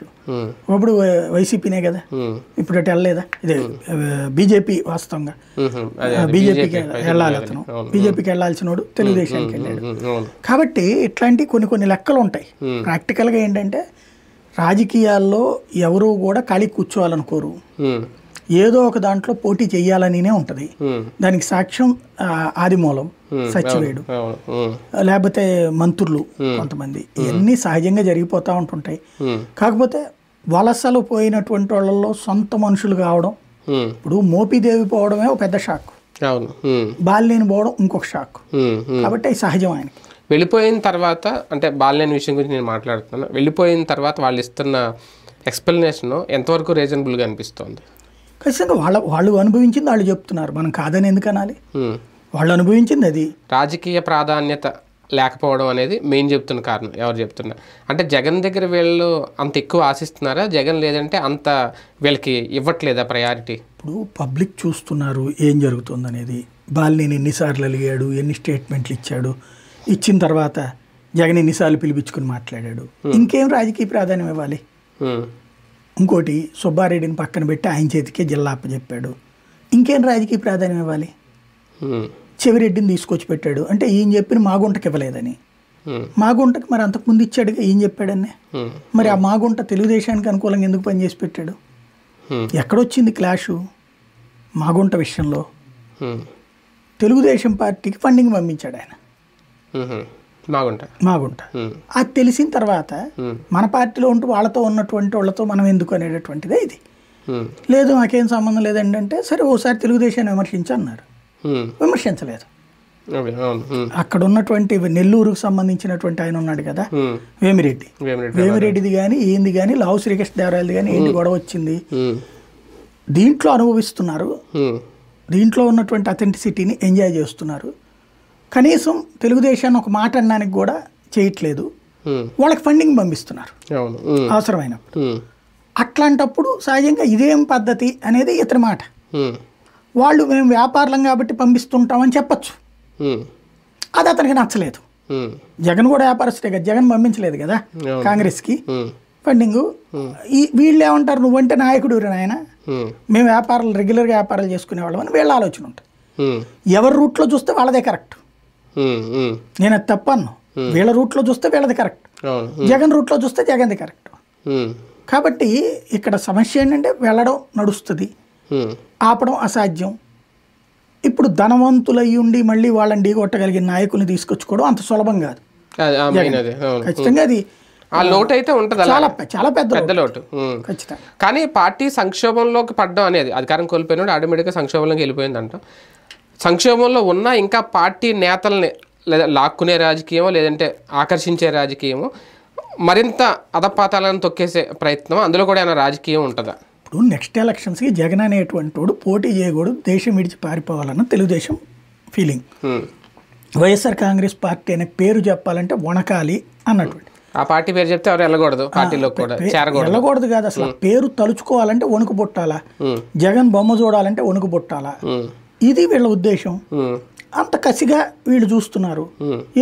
ఇప్పుడు వైసీపీనే కదా, ఇప్పుడు అటు వెళ్ళలేదా? ఇదే బీజేపీ, వాస్తవంగా బీజేపీకి వెళ్ళాలి అతను, బీజేపీకి వెళ్ళాల్సిన వాడు తెలుగుదేశానికి వెళ్ళాడు. కాబట్టి ఇట్లాంటి కొన్ని లెక్కలు ఉంటాయి. ప్రాక్టికల్గా ఏంటంటే రాజకీయాల్లో ఎవరు కూడా ఖాళీ కూర్చోవాలనుకోరు, ఏదో ఒక దాంట్లో పోటీ చెయ్యాలనినే ఉంటుంది. దానికి సాక్ష్యం ఆదిమూలం, సచివేడు, లేకపోతే మంత్రులు కొంతమంది, ఇవన్నీ సహజంగా జరిగిపోతూ ఉంటుంటాయి. కాకపోతే వలసలు పోయినటువంటి వాళ్ళల్లో సొంత మనుషులు కావడం, ఇప్పుడు మోపిదేవి పోవడమే ఒక పెద్ద షాక్, బాలినేని పోవడం ఇంకొక షాక్. కాబట్టి అది సహజం ఆయనకి. వెళ్ళిపోయిన తర్వాత, అంటే బాలినేని విషయం గురించి నేను మాట్లాడుతున్నాను, వెళ్ళిపోయిన తర్వాత వాళ్ళు ఇస్తున్న ఎక్స్ప్లెనేషన్ ఎంతవరకు రీజనబుల్గా అనిపిస్తుంది? ఖచ్చితంగా వాళ్ళు అనుభవించింది వాళ్ళు చెప్తున్నారు, మనం కాదని ఎందుకు అనాలి? వాళ్ళు అనుభవించింది అది. రాజకీయ ప్రాధాన్యత లేకపోవడం అనేది మెయిన్ చెప్తున్న కారణం. ఎవరు చెప్తున్నా అంటే జగన్ దగ్గర వీళ్ళు అంత ఎక్కువ ఆశిస్తున్నారా? జగన్ లేదంటే అంత వీళ్ళకి ఇవ్వట్లేదా ప్రయారిటీ? ఇప్పుడు పబ్లిక్ చూస్తున్నారు ఏం జరుగుతుంది అనేది. బాలినేని ఎన్నిసార్లు అలిగాడు, ఎన్ని స్టేట్మెంట్లు ఇచ్చాడు, ఇచ్చిన తర్వాత జగన్ ఎన్నిసార్లు పిలిపించుకుని మాట్లాడాడు. ఇంకేం రాజకీయ ప్రాధాన్యం ఇవ్వాలి? ఇంకోటి సుబ్బారెడ్డిని పక్కన పెట్టి ఆయన చేతికే జిల్లా అప్పచెప్పాడు. ఇంకేం రాజకీయ ప్రాధాన్యం ఇవ్వాలి? చెవిరెడ్డిని తీసుకొచ్చి పెట్టాడు అంటే ఈయన చెప్పిన మాగుంటకి ఇవ్వలేదని. మాగుంటకి మరి అంతకుముందు ఇచ్చాడుగా, ఏం చెప్పాడని. మరి ఆ మాగుంట తెలుగుదేశానికి అనుకూలంగా ఎందుకు పనిచేసి పెట్టాడు? ఎక్కడొచ్చింది క్లాషు? మాగుంట విషయంలో తెలుగుదేశం పార్టీకి ఫండింగ్ పంపించాడు ఆయన, మాగుంట. అది తెలిసిన తర్వాత మన పార్టీలో ఉంటూ వాళ్ళతో ఉన్నటువంటి వాళ్ళతో మనం ఎందుకు అనేటటువంటిదే ఇది. లేదు నాకేం సంబంధం లేదండి అంటే, సరే ఓసారి తెలుగుదేశాన్ని విమర్శించన్నారు, విమర్శించలేదు. అక్కడ ఉన్నటువంటి నెల్లూరుకు సంబంధించినటువంటి ఆయన ఉన్నాడు కదా వేమిరెడ్డిది కానీ ఏంది కానీ లావు శ్రీకృష్ణదేవరాయలది కానీ ఏంటి గొడవ వచ్చింది, దీంట్లో అనుభవిస్తున్నారు, దీంట్లో ఉన్నటువంటి అథెంటిసిటీని ఎంజాయ్ చేస్తున్నారు. కనీసం తెలుగుదేశాన్ని ఒక మాట అనడానికి కూడా చేయట్లేదు, వాళ్ళకి ఫండింగ్ పంపిస్తున్నారు అవసరమైనప్పుడు. అట్లాంటప్పుడు సహజంగా ఇదేం పద్ధతి అనేది ఇతని మాట. వాళ్ళు మేము వ్యాపారం కాబట్టి పంపిస్తుంటామని చెప్పచ్చు, అది అతనికి నచ్చలేదు. జగన్ కూడా వ్యాపారస్తుడే కదా, జగన్ పంపించలేదు కదా కాంగ్రెస్కి ఫండింగ్. వీళ్ళు ఏమంటారు, నువ్వంటే నాయకుడు నాయన, మేము రెగ్యులర్గా వ్యాపారాలు చేసుకునేవాళ్ళం అని వీళ్ళ ఆలోచన ఉంటుంది. ఎవరి రూట్లో చూస్తే వాళ్ళదే కరెక్ట్, నేను అది తప్పను. వీళ్ళ రూట్లో చూస్తే వీళ్ళది కరెక్ట్, జగన్ రూట్లో చూస్తే జగన్ది కరెక్ట్. కాబట్టి ఇక్కడ సమస్య ఏంటంటే వెళ్ళడం నడుస్తుంది, ఆపడం అసాధ్యం. ఇప్పుడు ధనవంతులయ్యి ఉండి మళ్ళీ వాళ్ళని ఢీకొట్టగలిగిన నాయకుల్ని తీసుకొచ్చుకోవడం అంత సులభం కాదు. ఖచ్చితంగా అది లోటు అయితే ఉంటుంది, చాలా పెద్ద లోటు ఖచ్చితంగా. కానీ పార్టీ సంక్షోభంలోకి పడ్డం అనేది, అధికారం కోల్పోయినాడు ఆటోమేటిక్గా సంక్షోభంలోకి వెళ్ళిపోయిందంట. సంక్షోభంలో ఉన్న ఇంకా పార్టీ నేతల్ని లేదా లాక్కునే రాజకీయమో లేదంటే ఆకర్షించే రాజకీయమో మరింత అధపాతాలను తొక్కేసే ప్రయత్నం, అందులో కూడా ఏమైనా రాజకీయం ఉంటుందా? ఇప్పుడు నెక్స్ట్ ఎలక్షన్స్కి జగన్ అనేటువంటి వాడు పోటీ చేయకూడదు, దేశం విడిచి పారిపోవాలన్న తెలుగుదేశం ఫీలింగ్. వైఎస్ఆర్ కాంగ్రెస్ పార్టీ అనే పేరు చెప్పాలంటే వణకాలి అన్నటువంటి. ఆ పార్టీ పేరు చెప్తే ఎవరు వెళ్ళకూడదు, పార్టీలో కూడా చేరకూడదు. వెళ్ళకూడదు కాదు, అసలు పేరు తలుచుకోవాలంటే వణుకు పుట్టాలా, జగన్ బొమ్మ చూడాలంటే వణుకు పుట్టాలా, ఇది వీళ్ళ ఉద్దేశం. అంత కసిగా వీళ్ళు చూస్తున్నారు.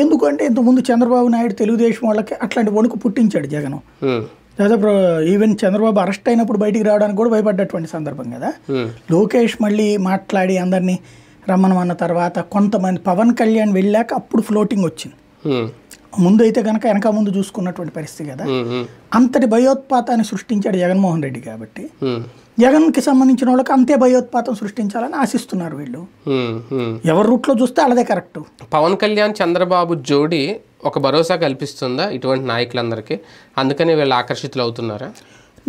ఎందుకంటే ఇంతకుముందు చంద్రబాబు నాయుడు తెలుగుదేశం వాళ్ళకి అట్లాంటి వణుకు పుట్టించాడు జగన్. దాదాపు ఈవెన్ చంద్రబాబు అరెస్ట్ అయినప్పుడు బయటికి రావడానికి కూడా భయపడ్డటువంటి సందర్భం కదా. లోకేష్ మళ్ళీ మాట్లాడి అందరినీ రమ్మనమన్న తర్వాత కొంతమంది పవన్ కళ్యాణ్ వెళ్ళాక అప్పుడు ఫ్లోటింగ్ వచ్చింది. ముందు అయితే కనుక వెనక ముందు చూసుకున్నటువంటి పరిస్థితి కదా. అంతటి భయోత్పాతాన్ని సృష్టించాడు జగన్మోహన్ రెడ్డి. కాబట్టి జగన్కి సంబంధించిన వాళ్ళకి అంతే భయోత్పాతం సృష్టించాలని ఆశిస్తున్నారు వీళ్ళు. ఎవరి రూట్లో చూస్తే అలాదే కరెక్ట్. పవన్ కళ్యాణ్ చంద్రబాబు జోడీ ఒక భరోసా కల్పిస్తుందా ఇటువంటి నాయకులందరికీ? అందుకని వీళ్ళు ఆకర్షితులు అవుతున్నారా?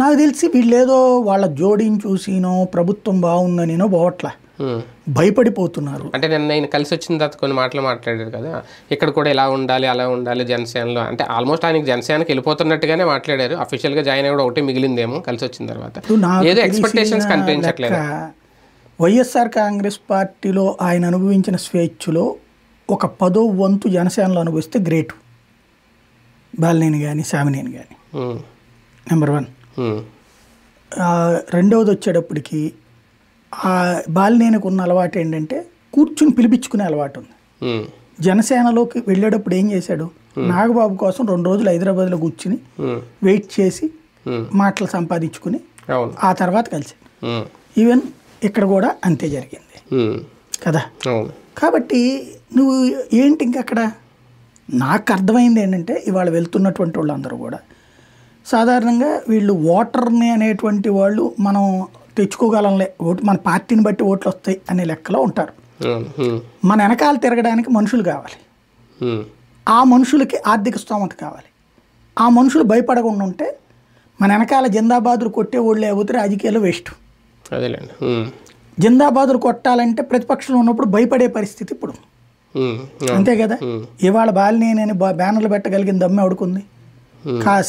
నాకు తెలిసి వీళ్ళేదో వాళ్ళ జోడీని చూసినో ప్రభుత్వం బాగుందనినో పోవట్లా, భయపడిపోతున్నారు. అంటే నేను కలిసి వచ్చిన తర్వాత కొన్ని మాటలు మాట్లాడారు కదా, ఇక్కడ కూడా ఇలా ఉండాలి అలా ఉండాలి జనసేనలో, అంటే ఆల్మోస్ట్ ఆయనకి జనసేనకి వెళ్ళిపోతున్నట్టుగానే మాట్లాడారు. అఫీషియల్గా జాయిన్ అయ్యి కూడా ఒకటి మిగిలిందేమో కలిసి వచ్చిన తర్వాత. ఏదో ఎక్స్పెక్టేషన్స్ కనిపించట్లేదు. వైఎస్ఆర్ కాంగ్రెస్ పార్టీలో ఆయన అనుభవించిన స్వేచ్ఛలో ఒక 10వ వంతు జనసేనలో అనుభవిస్తే గ్రేట్. బాలినేని కానీ సామినేని కానీ నెంబర్ 1. రెండవది వచ్చేటప్పటికి బాలినేనికి ఉన్న అలవాటు ఏంటంటే కూర్చుని పిలిపించుకునే అలవాటు ఉంది. జనసేనలోకి వెళ్ళేటప్పుడు ఏం చేశాడు, నాగబాబు కోసం 2 రోజులు హైదరాబాద్లో కూర్చుని వెయిట్ చేసి మాటలు సంపాదించుకుని ఆ తర్వాత కలిసాడు. ఈవెన్ ఇక్కడ కూడా అంతే జరిగింది కదా. కాబట్టి నువ్వు ఏంటి ఇంక అక్కడ నాకు అర్థమైంది ఏంటంటే ఇవాళ వెళ్తున్నటువంటి వాళ్ళందరూ కూడా సాధారణంగా వీళ్ళు ఓటర్ని అనేటువంటి వాళ్ళు మనం తెచ్చుకోగలంలే, ఓటు మన పార్టీని బట్టి ఓట్లు వస్తాయి అనే లెక్కలో ఉంటారు. మన వెనకాల తిరగడానికి మనుషులు కావాలి, ఆ మనుషులకి ఆర్థిక స్తోమత కావాలి. ఆ మనుషులు భయపడకుండా ఉంటే మన వెనకాల జిందాబాదులు కొట్టే వాళ్ళు లేకపోతే రాజకీయాలు వేస్ట్. జిందాబాదులు కొట్టాలంటే ప్రతిపక్షంలో ఉన్నప్పుడు భయపడే పరిస్థితి ఇప్పుడు, అంతే కదా. ఇవాళ బాలినేని బ్యానర్లు పెట్టగలిగిన దమ్మె ఎవడుకుంది,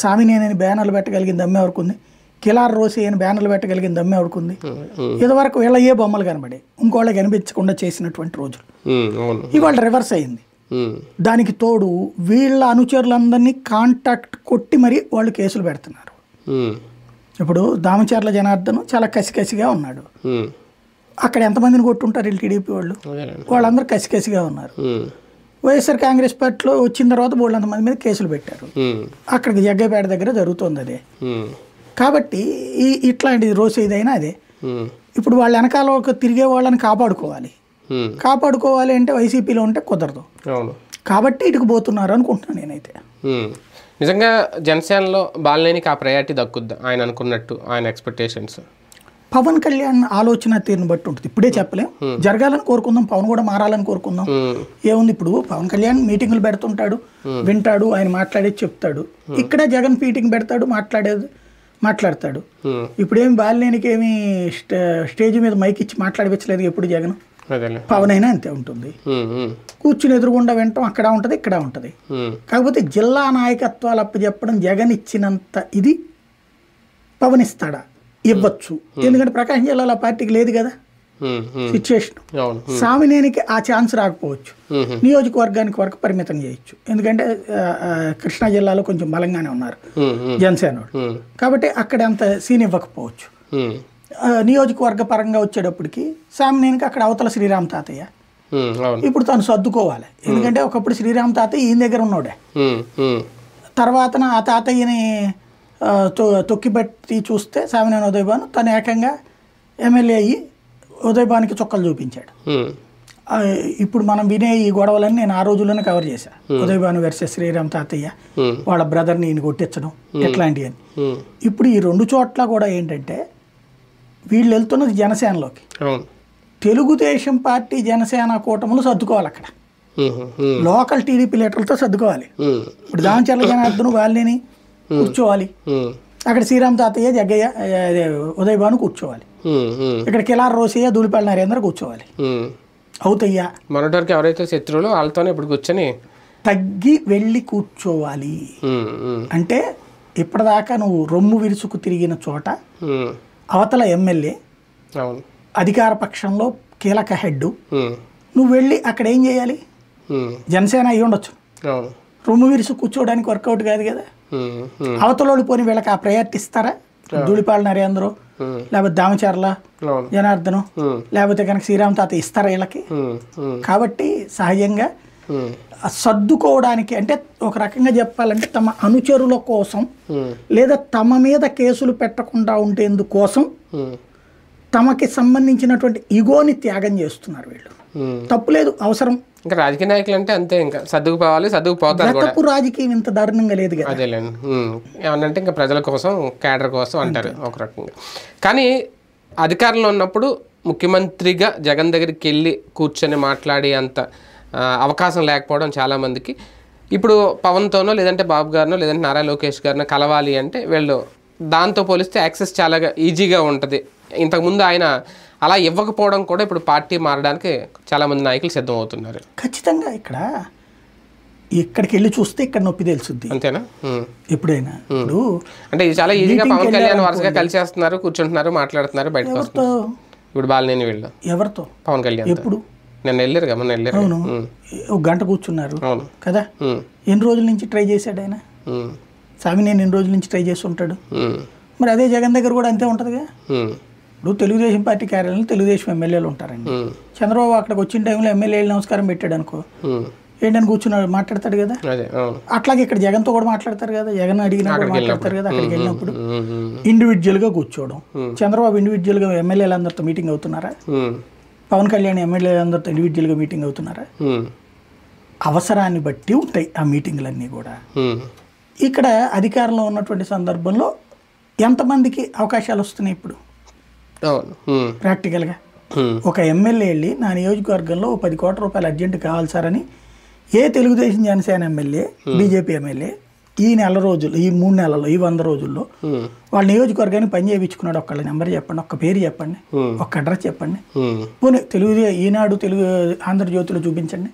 సామినేని బ్యానర్లు పెట్టగలిగిన దమ్మె ఎవరుకుంది, కిలార్ రోసి అని బ్యానర్లు పెట్టగలిగిన దమ్మె ఎవడుకుంది. ఇదివరకు వీళ్ళ ఏ బొమ్మలు కనబడి ఇంకోళ్ళకి కనిపించకుండా చేసినటువంటి రోజులు ఇవాళ రివర్స్ అయింది. దానికి తోడు వీళ్ళ అనుచరులందరినీ కాంటాక్ట్ కొట్టి మరి వాళ్ళు కేసులు పెడుతున్నారు. ఇప్పుడు దామచర్ల జనార్దన్ చాలా కసికసిగా ఉన్నాడు, అక్కడ ఎంతమందిని కొట్టుంటారు వీళ్ళు టీడీపీ వాళ్ళు, వాళ్ళందరూ కసికసిగా ఉన్నారు. వైఎస్ఆర్ కాంగ్రెస్ పార్టీలో వచ్చిన తర్వాత వాళ్ళంతమంది మీద కేసులు పెట్టారు, అక్కడికి జగ్గైపేట దగ్గర జరుగుతుంది అదే. కాబట్టి ఇట్లాంటి రోజు ఏదైనా అదే. ఇప్పుడు వాళ్ళ వెనకాల తిరిగే వాళ్ళని కాపాడుకోవాలి అంటే వైసీపీలో ఉంటే కుదరదు, కాబట్టి ఇటుకు పోతున్నారు అనుకుంటున్నాను నేనైతే. నిజంగా జనసేనలో బాలినేనికి ఆ ప్రయారిటీ దక్కుద్దా ఆయన అనుకున్నట్టు, ఆయన ఎక్స్పెక్టేషన్స్? పవన్ కళ్యాణ్ ఆలోచన తీరుని బట్టి ఉంటుంది, ఇప్పుడే చెప్పలేం. జరగాలని కోరుకుందాం, పవన్ కూడా మారాలని కోరుకుందాం. ఏముంది, ఇప్పుడు పవన్ కళ్యాణ్ మీటింగులు పెడుతుంటాడు, వింటాడు, ఆయన మాట్లాడేది చెప్తాడు. ఇక్కడ జగన్ మీటింగ్ పెడతాడు, మాట్లాడతాడు. ఇప్పుడేమి బాలినేనికి ఏమి స్టేజ్ మీద మైక్ ఇచ్చి మాట్లాడిపించలేదు ఎప్పుడు జగన్. పవన్ అయినా అంతే ఉంటుంది, కూర్చుని ఎదురుగుండా వినటం అక్కడ ఉంటుంది ఇక్కడ ఉంటుంది. కాకపోతే జిల్లా నాయకత్వాలు అప్పచెప్పడం జగన్ ఇచ్చినంత ఇది పవన్ ఇస్తాడా? ఇవ్వచ్చు, ఎందుకంటే ప్రకాశం జిల్లాలో పార్టీకి లేదు కదా సిచ్యువేషన్. సామినేనికి ఆ ఛాన్స్ రాకపోవచ్చు, నియోజకవర్గానికి వరకు పరిమితం చేయొచ్చు, ఎందుకంటే కృష్ణా జిల్లాలో కొంచెం బలంగానే ఉన్నారు జనసేన, కాబట్టి అక్కడ అంత సీన్ ఇవ్వకపోవచ్చు. నియోజకవర్గ పరంగా వచ్చేటప్పటికి సామినేనికి అక్కడ అవతల శ్రీరామ్ తాతయ్య, ఇప్పుడు తను సర్దుకోవాలి, ఎందుకంటే ఒకప్పుడు శ్రీరామ్ తాతయ్య ఈయన దగ్గర ఉన్నాడే, తర్వాత ఆ తాతయ్యని తొక్కిబట్టి చూస్తే సామినేని ఉదయభాను తను ఏకంగా ఎమ్మెల్యే అయ్యి ఉదయభానికి చుక్కలు చూపించాడు. ఇప్పుడు మనం వినే ఈ గొడవలన్నీ నేను ఆ రోజుల్లోనే కవర్ చేశాను. ఉదయభాను వర్సెస్ శ్రీరామ్ తాతయ్య, వాళ్ళ బ్రదర్ని ఈయన కొట్టించడం, ఎట్లాంటివి అని. ఇప్పుడు ఈ 2 చోట్ల కూడా ఏంటంటే వీళ్ళు వెళ్తున్నది జనసేనలోకి. తెలుగుదేశం పార్టీ జనసేన కూటములు సర్దుకోవాలి, అక్కడ లోకల్ టీడీపీ లీటర్లతో సర్దుకోవాలి. ఇప్పుడు దామచర్ల జనార్దన్ వాళ్ళని కూర్చోవాలి, అక్కడ శ్రీరామ్ తాతయ్య జగ్గయ్య ఉదయభాను కూర్చోవాలి, ఇక్కడ కిలార్ రోసయ్య దూలిపల్లి నరేంద్ర కూర్చోవాలి. అవుతయ్యా మొన్నటివరకు ఎవరైతే శత్రువులు వాళ్ళతోనే ఇప్పుడు కూర్చొని తగ్గి వెళ్ళి కూర్చోవాలి. అంటే ఇప్పటిదాకా నువ్వు రొమ్ము విరుచుకు తిరిగిన చోట అవతల ఎమ్మెల్యే అధికార పక్షంలో కీలక హెడ్, నువ్వు వెళ్ళి అక్కడ ఏం చేయాలి? జనసేన అయ్యి ఉండొచ్చు, రొమ్ము విరుసు కూర్చోవడానికి వర్కౌట్ కాదు కదా. అవతలోళ్ళు పోని వీళ్ళకి ఆ ప్రయారిటీ ఇస్తారా? ధూళిపాల నరేంద్ర లేకపోతే దామచర్ల జనార్దనం లేకపోతే కనుక శ్రీరామ్ తాత ఇస్తారా వీళ్ళకి? కాబట్టి సహజంగా సర్దుకోవడానికి అంటే ఒక రకంగా చెప్పాలంటే తమ అనుచరుల కోసం లేదా తమ మీద కేసులు పెట్టకుండా ఉండేందుకోసం తమకి సంబంధించినటువంటి ఇగోని త్యాగం చేస్తున్నారు వీళ్ళు. తప్పులేదు, అవసరం. ఇంకా రాజకీయ నాయకులు అంటే అంతే, ఇంకా సర్దుకుపోవాలి, సర్దుకుపోతారు. గతపు రాజకీయం ఇంత దారుణంగా లేదు కదా. అదేలేండి, ఏమన్నంటే ఇంకా ప్రజల కోసం, క్యాడర్ కోసం అంటారు ఒక రకంగా. కానీ అధికారంలో ఉన్నప్పుడు ముఖ్యమంత్రిగా జగన్ దగ్గరికి వెళ్ళి కూర్చొని మాట్లాడి అంత అవకాశం లేకపోవడం చాలామందికి. ఇప్పుడు పవన్తోనో లేదంటే బాబు గారినో లేదంటే నారా లోకేష్ గారినో కలవాలి అంటే వీళ్ళు దాంతో పోలిస్తే యాక్సెస్ చాలా ఈజీగా ఉంటుంది. ఇంతకుముందు ఆయన అలా ఇవ్వకపోవడం కూడా ఇప్పుడు పార్టీ మారడానికి చాలామంది నాయకులు సిద్ధం అవుతున్నారు. ఖచ్చితంగా ఇక్కడికి వెళ్ళి చూస్తే ఇక్కడ నొప్పి తెలుసుద్ది. అంతేనా? ఎప్పుడైనా ఇప్పుడు అంటే ఇది చాలా ఈజీగా పవన్ కళ్యాణ్ వరుసగా కలిసేస్తున్నారు, కూర్చుంటున్నారు, మాట్లాడుతున్నారు, బయటకు వస్తున్నారు. ఇప్పుడు బాలినేని వీళ్ళు ఎవరితో? పవన్ కళ్యాణ్. ఎప్పుడు? నిన్న వెళ్ళారు కదా, మొన్న వెళ్ళారు. అవును, ఒక గంట కూర్చున్నారు కదా. ఎన్ని రోజుల నుంచి ట్రై చేశాడు ఆయన? సామినేని ఎన్ని రోజుల నుంచి ట్రై చేసి ఉంటాడు? మరి అదే జగన్ దగ్గర కూడా అంతే ఉంటుందిగా. ఇప్పుడు తెలుగుదేశం పార్టీ కార్యాలయంలో తెలుగుదేశం ఎమ్మెల్యేలు ఉంటారండి. చంద్రబాబు అక్కడికి వచ్చిన టైంలో ఎమ్మెల్యేలు నమస్కారం పెట్టాడు అనుకో, ఏంటని కూర్చున్నాడు, మాట్లాడతాడు కదా. అట్లాగే ఇక్కడ జగన్తో కూడా మాట్లాడతారు కదా, జగన్ అడిగినా కూడా మాట్లాడతారు కదా. అక్కడికి వెళ్ళినప్పుడు ఇండివిజువల్గా కూర్చోవడం. చంద్రబాబు ఇండివిజువల్గా ఎమ్మెల్యేలందరితో మీటింగ్ అవుతున్నారా? పవన్ కళ్యాణ్ ఎమ్మెల్యేలందరితో ఇండివిజువల్గా మీటింగ్ అవుతున్నారా? అవసరాన్ని బట్టి ఉంటాయి ఆ మీటింగ్లన్నీ కూడా. ఇక్కడ అధికారంలో ఉన్నటువంటి సందర్భంలో ఎంతమందికి అవకాశాలు వస్తున్నాయి ఇప్పుడు ప్రాక్టికల్గా? ఒక ఎమ్మెల్యే వెళ్ళి నా నియోజకవర్గంలో 10 కోట్ల రూపాయలు అర్జెంట్ కావాలి సార్ అని ఏ Telugu Desam Janasena MLA, BJP MLA ఈ నెల రోజులు, ఈ 3 నెలల్లో, ఈ 100 రోజుల్లో వాళ్ళ నియోజకవర్గాన్ని పని చేయించుకున్నాడు? ఒక్కళ్ళ నెంబర్ చెప్పండి, ఒక్క పేరు చెప్పండి, ఒక్క అడ్రస్ చెప్పండి. పోనీ ఈనాడు తెలుగు ఆంధ్రజ్యోతిలో చూపించండి.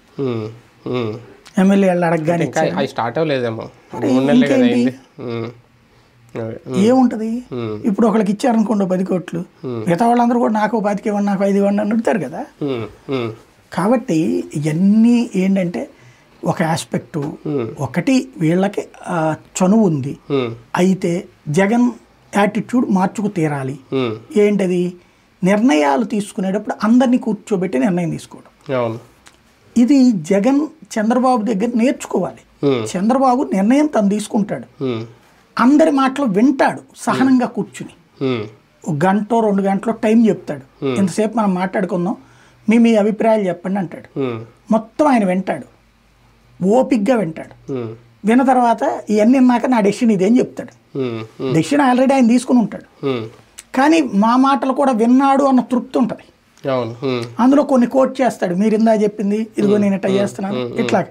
ఎమ్మెల్యే వాళ్ళు అడగగానే ఏముంటది? ఇప్పుడు ఒకళ్ళకి ఇచ్చారనుకోండి 10 కోట్లు, మిగతా వాళ్ళందరూ కూడా నాకు 25 ఇవ్వండి, నాకు 5 ఇవ్వండి అని అడుగుతారు కదా. కాబట్టి ఇవన్నీ ఏంటంటే ఒక ఆస్పెక్టు, ఒకటి వీళ్ళకి చనువు ఉంది, అయితే జగన్ యాటిట్యూడ్ మార్చుకు తీరాలి. ఏంటది? నిర్ణయాలు తీసుకునేటప్పుడు అందరినీ కూర్చోబెట్టి నిర్ణయం తీసుకోవడం. ఇది జగన్ చంద్రబాబు దగ్గర నేర్చుకోవాలి. చంద్రబాబు నిర్ణయం తను తీసుకుంటాడు, అందరి మాటలు వింటాడు, సహనంగా కూర్చుని 1 గంట 2 గంటలో టైం చెప్తాడు, ఇంతసేపు మనం మాట్లాడుకుందాం, మీ అభిప్రాయాలు చెప్పండి అంటాడు. మొత్తం ఆయన వింటాడు, ఓపిక్గా వింటాడు. విన్న తర్వాత ఇవన్నీ విన్నాక నా డెసిషన్ ఇదేం చెప్తాడు. డెసిషన్ ఆల్రెడీ ఆయన తీసుకుని ఉంటాడు, కానీ మా మాటలు కూడా విన్నాడు అన్న తృప్తి ఉంటుంది. అందులో కొన్ని కోట్ చేస్తాడు, మీరు ఇందా చెప్పింది ఇదిగో నేను ఇట్లా చేస్తున్నాను, ఇట్లా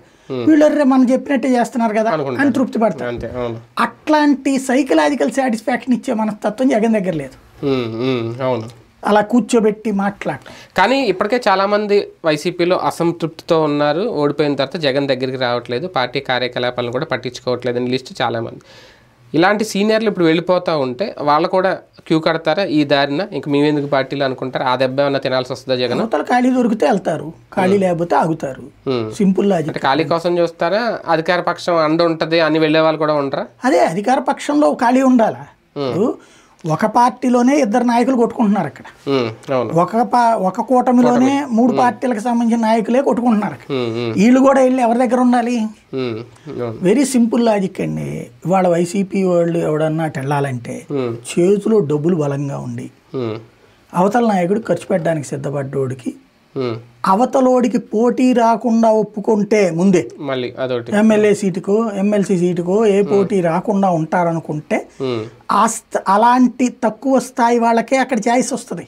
వీళ్ళు మనం చెప్పినట్టే చేస్తున్నారు కదా అని తృప్తి పడతాడు. అట్లాంటి సైకలాజికల్ సాటిస్ఫాక్షన్ ఇచ్చే మనస్తత్వం జగన్ దగ్గర లేదు. అలా కూర్చోబెట్టి మాట్లాడటం. కానీ ఇప్పటికే చాలామంది వైసీపీలో అసంతృప్తితో ఉన్నారు, ఓడిపోయిన తర్వాత జగన్ దగ్గరికి రావట్లేదు, పార్టీ కార్యకలాపాలను కూడా పట్టించుకోవట్లేదు అని లిస్టు చాలామంది. ఇలాంటి సీనియర్లు ఇప్పుడు వెళ్ళిపోతూ ఉంటే వాళ్ళు కూడా క్యూ కడతారా ఈ దారిన? ఇంక మేమెందుకు పార్టీలు అనుకుంటారు, ఆ దెబ్బ ఏమన్నా తినాల్సి వస్తుందా జగన్? ఖాళీ దొరికితే వెళ్తారు, ఖాళీ లేకపోతే ఆగుతారు. Simple logic. అంటే ఖాళీ కోసం చూస్తారా, అధికార పక్షం అండ ఉంటుంది అని వెళ్ళే వాళ్ళు కూడా ఉంటారా? అదే అధికార పక్షంలో ఖాళీ ఉండాలా? ఒక పార్టీలోనే 2 నాయకులు కొట్టుకుంటున్నారు అక్కడ, ఒక కూటమిలోనే 3 పార్టీలకు సంబంధించిన నాయకులే కొట్టుకుంటున్నారు అక్కడ. వీళ్ళు కూడా వెళ్ళి ఎవరి దగ్గర ఉండాలి? వెరీ సింపుల్ లాజిక్ అండి. ఇవాళ వైసీపీ వాళ్ళు ఎవడన్నా వెళ్ళాలంటే చేతిలో డబ్బులు బలంగా ఉండి అవతల నాయకుడు ఖర్చు పెట్టడానికి సిద్ధపడ్డోడికి అవతలోడికి పోటీ రాకుండా ఒప్పుకుంటే ముందే మళ్ళీ ఎమ్మెల్యే సీటుకో ఎమ్మెల్సీ సీటుకో ఏ పోటీ రాకుండా ఉంటారనుకుంటే అలాంటి తక్కువ స్థాయి వాళ్ళకే అక్కడ ఛాయిస్ వస్తుంది.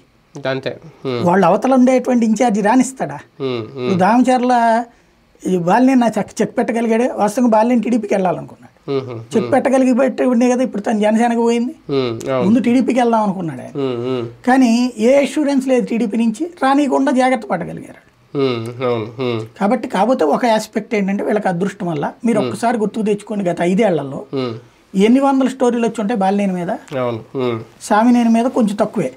వాళ్ళు అవతల ఉండేటువంటి ఇన్ఛార్జి రానిస్తాడా? దామచర్ల బాలినేని నా చెక్ పెట్టగలిగాడే, వాస్తవంగా బాలినేని టీడీపీకి వెళ్ళాలనుకున్నాడు, చెక్ పెట్టగలిగి పెట్టి ఉండే కదా. ఇప్పుడు తను జనసేనకు పోయింది, ముందు టీడీపీకి వెళ్దాం అనుకున్నాడు ఆయన, కానీ ఏ అష్యూరెన్స్ లేదు టీడీపీ నుంచి, రానియకుండా జాగ్రత్త పడగలిగారు. కాబట్టి కాకపోతే ఒక ఆస్పెక్ట్ ఏంటంటే వీళ్ళకి అదృష్టం వల్ల మీరు ఒక్కసారి గుర్తుకు తెచ్చుకోండి, గత 5 ఏళ్లలో ఎన్ని వందల స్టోరీలు వచ్చి ఉంటాయి బాలినేని మీద, సామినేని మీద కొంచెం తక్కువే,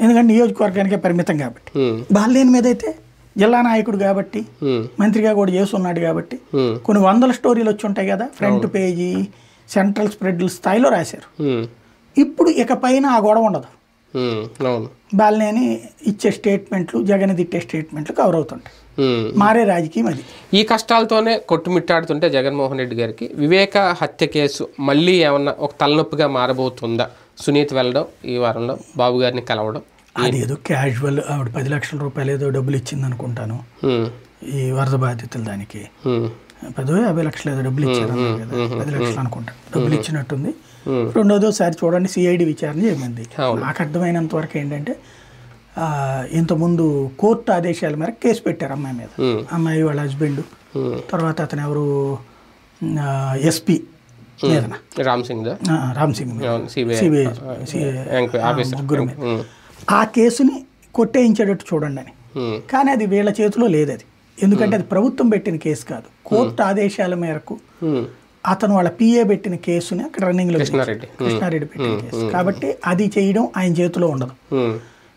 ఎందుకంటే నియోజకవర్గానికే పరిమితం కాబట్టి. బాలినేని మీద అయితే జిల్లా నాయకుడు కాబట్టి మంత్రిగా కూడా చేస్తున్నాడు కాబట్టి కొన్ని వందల స్టోరీలు వచ్చి ఉంటాయి కదా. ఫ్రంట్ పేజీ సెంట్రల్ స్ప్రెడ్ల స్థాయిలో రాశారు. ఇప్పుడు ఇకపైన ఆ గొడవ ఉండదు. బాలినేని ఇచ్చే స్టేట్మెంట్లు, జగన్ తిట్టే స్టేట్మెంట్లు కవర్ అవుతుంటాయి. మారే రాజకీయం అది. ఈ కష్టాలతోనే కొట్టుమిట్టాడుతుంటే జగన్మోహన్ రెడ్డి గారికి వివేక హత్య కేసు మళ్ళీ ఏమన్నా ఒక తలనొప్పిగా మారబోతుందా? సునీత్ వెళ్ళడం, ఈ వారంలో బాబు గారిని కలవడం, అదేదో క్యాజువల్. ఆవిడ 10 లక్షల రూపాయలు ఏదో డబ్బులు ఇచ్చింది అనుకుంటాను ఈ వరద బాధితులు. దానికి 10-50 లక్షలు ఏదో డబ్బులు ఇచ్చారు కదా, 10 లక్షలు అనుకుంటాను డబ్బులు ఇచ్చినట్టుంది. రెండోదోసారి చూడండి సిఐడి విచారణ చేయమంది. నాకు అర్థమైనంత వరకు ఏంటంటే ఇంతకుముందు కోర్టు ఆదేశాల మేరకు కేసు పెట్టారు అమ్మాయి మీద. అమ్మాయి వాళ్ళ హస్బెండ్, తర్వాత అతను ఎవరు ఎస్పీ రామ్ సింగ్ సిబిఐ ముగ్గురు మీద ఆ కేసుని కొట్టేయించేటట్టు చూడండి అని. కానీ అది వీళ్ళ చేతిలో లేదు అది. ఎందుకంటే అది ప్రభుత్వం పెట్టిన కేసు కాదు, కోర్టు ఆదేశాల మేరకు అతను వాళ్ళ పిఏ పెట్టిన కేసుని అక్కడ రన్నింగ్లో కృష్ణారెడ్డి పెట్టిన కేసు కాబట్టి అది చేయడం ఆయన చేతిలో ఉండదు.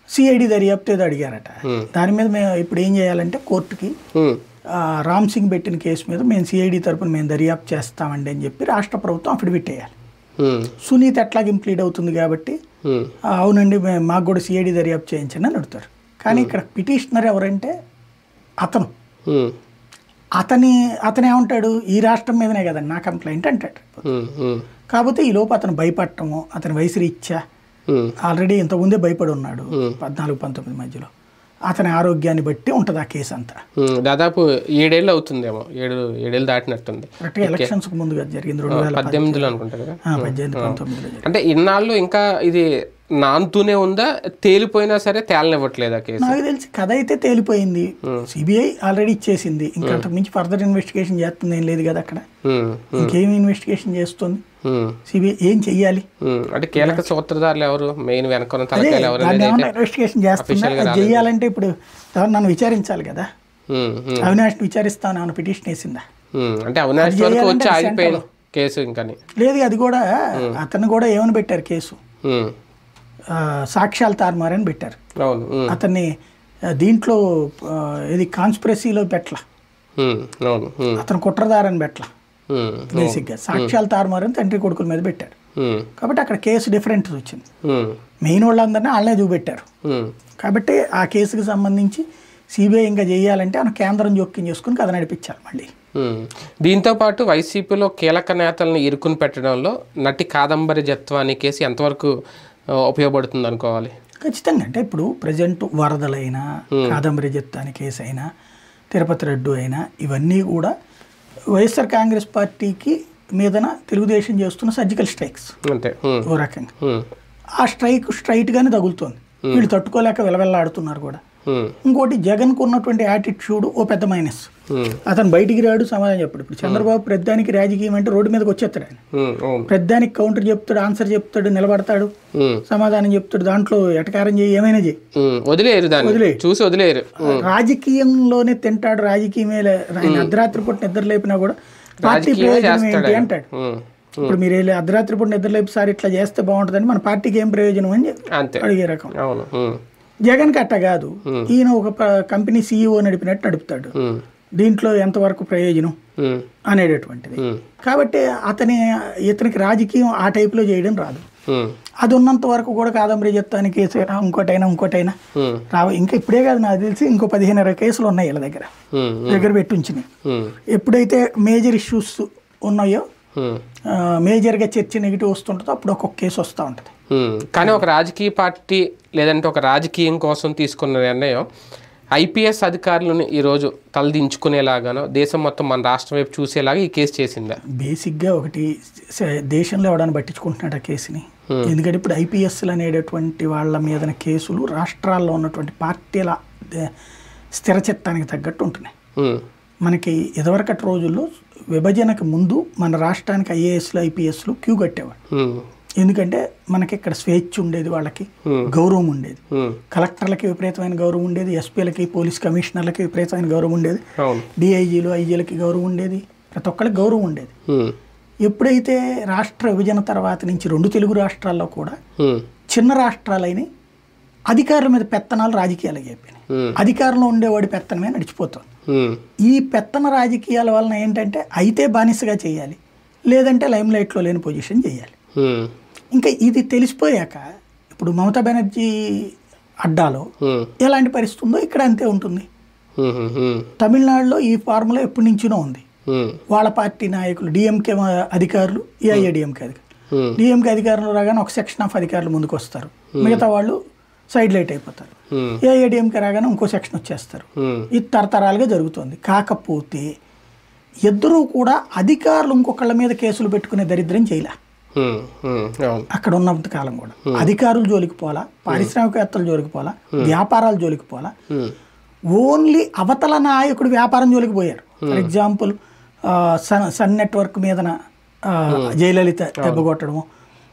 సిఐడి దర్యాప్తు ఏదో అడిగారట. దాని మీద మేము ఇప్పుడు ఏం చేయాలంటే కోర్టుకి రామ్ సింగ్ పెట్టిన కేసు మీద మేము సిఐడి తరపున మేము దర్యాప్తు చేస్తామండి అని చెప్పి రాష్ట్ర ప్రభుత్వం అఫిడవిట్ వేయాలి. సునీత్ ఎట్లాగ ఇంప్లీడ్ అవుతుంది కాబట్టి అవునండి మాకు కూడా సిఐడి దర్యాప్తు చేయించండి అని అడుగుతారు. కానీ ఇక్కడ పిటిషనర్ ఎవరంటే అతను ఏమంటాడు, ఈ రాష్ట్రం మీదనే కదండి నా కంప్లైంట్ అంటాడు. కాకపోతే ఈ లోపు అతను భయపడటము, అతని వయసు రీత్యా ఆల్రెడీ ఇంతకుముందే భయపడి ఉన్నాడు 14-19 మధ్యలో. అతని ఆరోగ్యాన్ని బట్టి ఉంటుంది ఆ కేసు అంతా. దాదాపు 7 ఏళ్ళు అవుతుందేమో, 7 ఏళ్ళు దాటినట్టుంది. ఎలక్షన్స్ ముందుగా జరిగింది 2018లో అనుకుంటా కదా, 18-19. అంటే ఇన్నాళ్ళు ఇంకా ఇది నాంతూనే ఉందా, తేలిపోయినా సరే తేలనివ్వట్లేదా కేసు? నాకు తెలిసి కథ అయితే తేలిపోయింది. సిబిఐ ఆల్రెడీ ఇచ్చేసింది. ఇంకా అంతకు మించి ఫర్దర్ ఇన్వెస్టిగేషన్ చేస్తుంది ఏం లేదు కదా అక్కడ. ఇంకేం ఇన్వెస్టిగేషన్ చేస్తుంది సిబిఐ? ఏం చెయ్యాలి అంటే కీలక సూత్రధారులు ఎవరు, మెయిన్ వెనక ఇన్వెస్టిగేషన్ చేస్తుంది. చెయ్యాలంటే ఇప్పుడు నన్ను విచారించాలి కదా. అవినాష్ విచారిస్తాను ఏమైనా పిటిషన్ వేసిందా? అంటే అవినాష్ వచ్చి ఆగిపోయిన కేసు ఇంకా లేదు. అది కూడా అతను కూడా ఏమని పెట్టారు కేసు, సాక్ష్యాలు తారుమారని పెట్టారు. అతన్ని దీంట్లో ఇది కాన్స్పిరసీలో పెట్టల, అతను కుట్రదారని పెట్టల. బేసిక్గా సాక్ష్యాలు తారుమారని తండ్రి కొడుకుల మీద పెట్టారు. కాబట్టి అక్కడ కేసు డిఫరెంట్ వచ్చింది. మెయిన్ వాళ్ళందరినీ వాళ్ళనే చూపెట్టారు. కాబట్టి ఆ కేసుకి సంబంధించి సిబిఐ ఇంకా చేయాలంటే ఆయన కేంద్రం జోక్యం చేసుకుని కథ నడిపించాలి మళ్ళీ. దీంతో పాటు వైసీపీలో కీలక నేతలను ఇరుకుని పెట్టడంలో నటి కాదంబరి జత్వాని కేసు ఎంతవరకు ఉపయోగపడుతుంది అనుకోవాలి? ఖచ్చితంగా. అంటే ఇప్పుడు ప్రజెంట్ వరదలైనా, కాదంబరి జత్వాని కేసు అయినా, తిరుపతి రెడ్డి అయినా ఇవన్నీ కూడా వైఎస్ఆర్ కాంగ్రెస్ పార్టీకి మీదన తెలుగుదేశం చేస్తున్న సర్జికల్ స్ట్రైక్స్. అంతే ఓ రకంగా ఆ స్ట్రైట్గానే తగులుతోంది. వీళ్ళు తట్టుకోలేక వెలవెల్లాడుతున్నారు కూడా. ఇంకోటి జగన్కు ఉన్నటువంటి యాటిట్యూడ్ ఓ పెద్ద మైనస్. అతను బయటికి రాడు, సమాధానం చెప్పాడు. ఇప్పుడు చంద్రబాబు ప్రతిదానికి రాజకీయం అంటే రోడ్డు మీదకి వచ్చేస్తాడు. ఆయన ప్రతిదానికి కౌంటర్ చెప్తాడు, ఆన్సర్ చెప్తాడు, నిలబడతాడు, సమాధానం చెప్తాడు. దాంట్లో ఎటకారం చేయి, ఏమైనా చేయి, వదిలేరు. రాజకీయంలోనే తింటాడు. రాజకీయమే ఆయన అర్ధరాత్రి పూట నిద్ర లేపినా కూడా పార్టీ ప్రయోజనం ఏంటి అంటాడు. ఇప్పుడు మీరు వెళ్ళి అర్ధరాత్రి పూట నిద్ర లేపి సార్ ఇట్లా చేస్తే బాగుంటుందని మన పార్టీకి ఏం ప్రయోజనం అని అడిగే రకం. జగన్ కట్ట కాదు, ఈయన ఒక కంపెనీ CEO నడిపినట్టు నడుపుతాడు. దీంట్లో ఎంతవరకు ప్రయోజనం అనేటటువంటిది. కాబట్టి ఇతనికి రాజకీయం ఆ టైప్లో చేయడం రాదు. అది ఉన్నంత వరకు కూడా కాదంబరి జత్వాని కేసు ఇంకోటైనా రావు. ఇంకా ఇప్పుడే కాదు, నాకు తెలిసి ఇంకో 15-20 కేసులు ఉన్నాయి వీళ్ళ దగ్గర పెట్టుంచినాయి. ఎప్పుడైతే మేజర్ ఇష్యూస్ ఉన్నాయో, మేజర్గా చర్చ నెగిటివ్ వస్తుంటుందో అప్పుడు ఒక్కొక్క కేసు వస్తూ ఉంటుంది. కానీ ఒక రాజకీయ పార్టీ లేదంటే ఒక రాజకీయం కోసం తీసుకున్న నిర్ణయం IPS అధికారులను ఈరోజు తలదించుకునేలాగానో దేశం మొత్తం మన రాష్ట్రం వైపు చూసేలాగా ఈ కేసు చేసిందా? బేసిక్గా ఒకటి దేశంలో ఎవడని పట్టించుకుంటున్నాడు ఆ కేసుని. ఎందుకంటే ఇప్పుడు IPSలు అనేటటువంటి వాళ్ళ మీద కేసులు రాష్ట్రాల్లో ఉన్నటువంటి పార్టీల స్థిరచిత్తానికి తగ్గట్టు ఉంటున్నాయి. మనకి ఇదివరకటి రోజుల్లో విభజనకు ముందు మన రాష్ట్రానికి IASలు IPSలు క్యూ కట్టేవాడు. ఎందుకంటే మనకి ఇక్కడ స్వేచ్ఛ ఉండేది, వాళ్ళకి గౌరవం ఉండేది. కలెక్టర్లకి విపరీతమైన గౌరవం ఉండేది, ఎస్పీలకి, పోలీస్ కమిషనర్లకి విపరీతమైన గౌరవం ఉండేది, DIGలు IGలకి గౌరవం ఉండేది, ప్రతి ఒక్కరికి గౌరవం ఉండేది. ఎప్పుడైతే రాష్ట్ర విభజన తర్వాత నుంచి 2 తెలుగు రాష్ట్రాల్లో కూడా చిన్న రాష్ట్రాలైన అధికారుల మీద పెత్తనాలు రాజకీయాలు అయిపోయినాయి. అధికారంలో ఉండేవాడి పెత్తనమే నడిచిపోతుంది. ఈ పెత్తన రాజకీయాల వలన ఏంటంటే అయితే బానిసగా చేయాలి, లేదంటే లైమ్ లైట్లో లేని పొజిషన్ చేయాలి. ఇంకా ఇది తెలిసిపోయాక ఇప్పుడు మమతా బెనర్జీ అడ్డాలో ఎలాంటి పరిస్థితి ఉందో ఇక్కడ అంతే ఉంటుంది. తమిళనాడులో ఈ ఫార్ములా ఎప్పటి నుంచినో ఉంది. వాళ్ళ పార్టీ నాయకులు డిఎంకే అధికారులు, ఏఐఏడిఎంకే అధికారులు, డిఎంకే అధికారులు రాగానే ఒక సెక్షన్ ఆఫ్ అధికారులు ముందుకు వస్తారు, మిగతా వాళ్ళు సైడ్ లైట్ అయిపోతారు. ఏఐఏడిఎంకే రాగానే ఇంకో సెక్షన్ వచ్చేస్తారు. ఇది తరతరాలుగా జరుగుతుంది. కాకపోతే ఇద్దరూ కూడా అధికారులు ఇంకొకళ్ళ మీద కేసులు పెట్టుకునే దరిద్రం చేయలే. అక్కడ ఉన్నంత కాలం కూడా అధికారుల జోలికి పోలా, పారిశ్రామికవేత్తల జోలికి పోలా, వ్యాపారాల జోలికి పోలా. ఓన్లీ అవతల నాయకుడు వ్యాపారం జోలికి పోయారు. ఫర్ ఎగ్జాంపుల్ సన్ నెట్వర్క్ మీదన జయలలిత దెబ్బ కొట్టడము,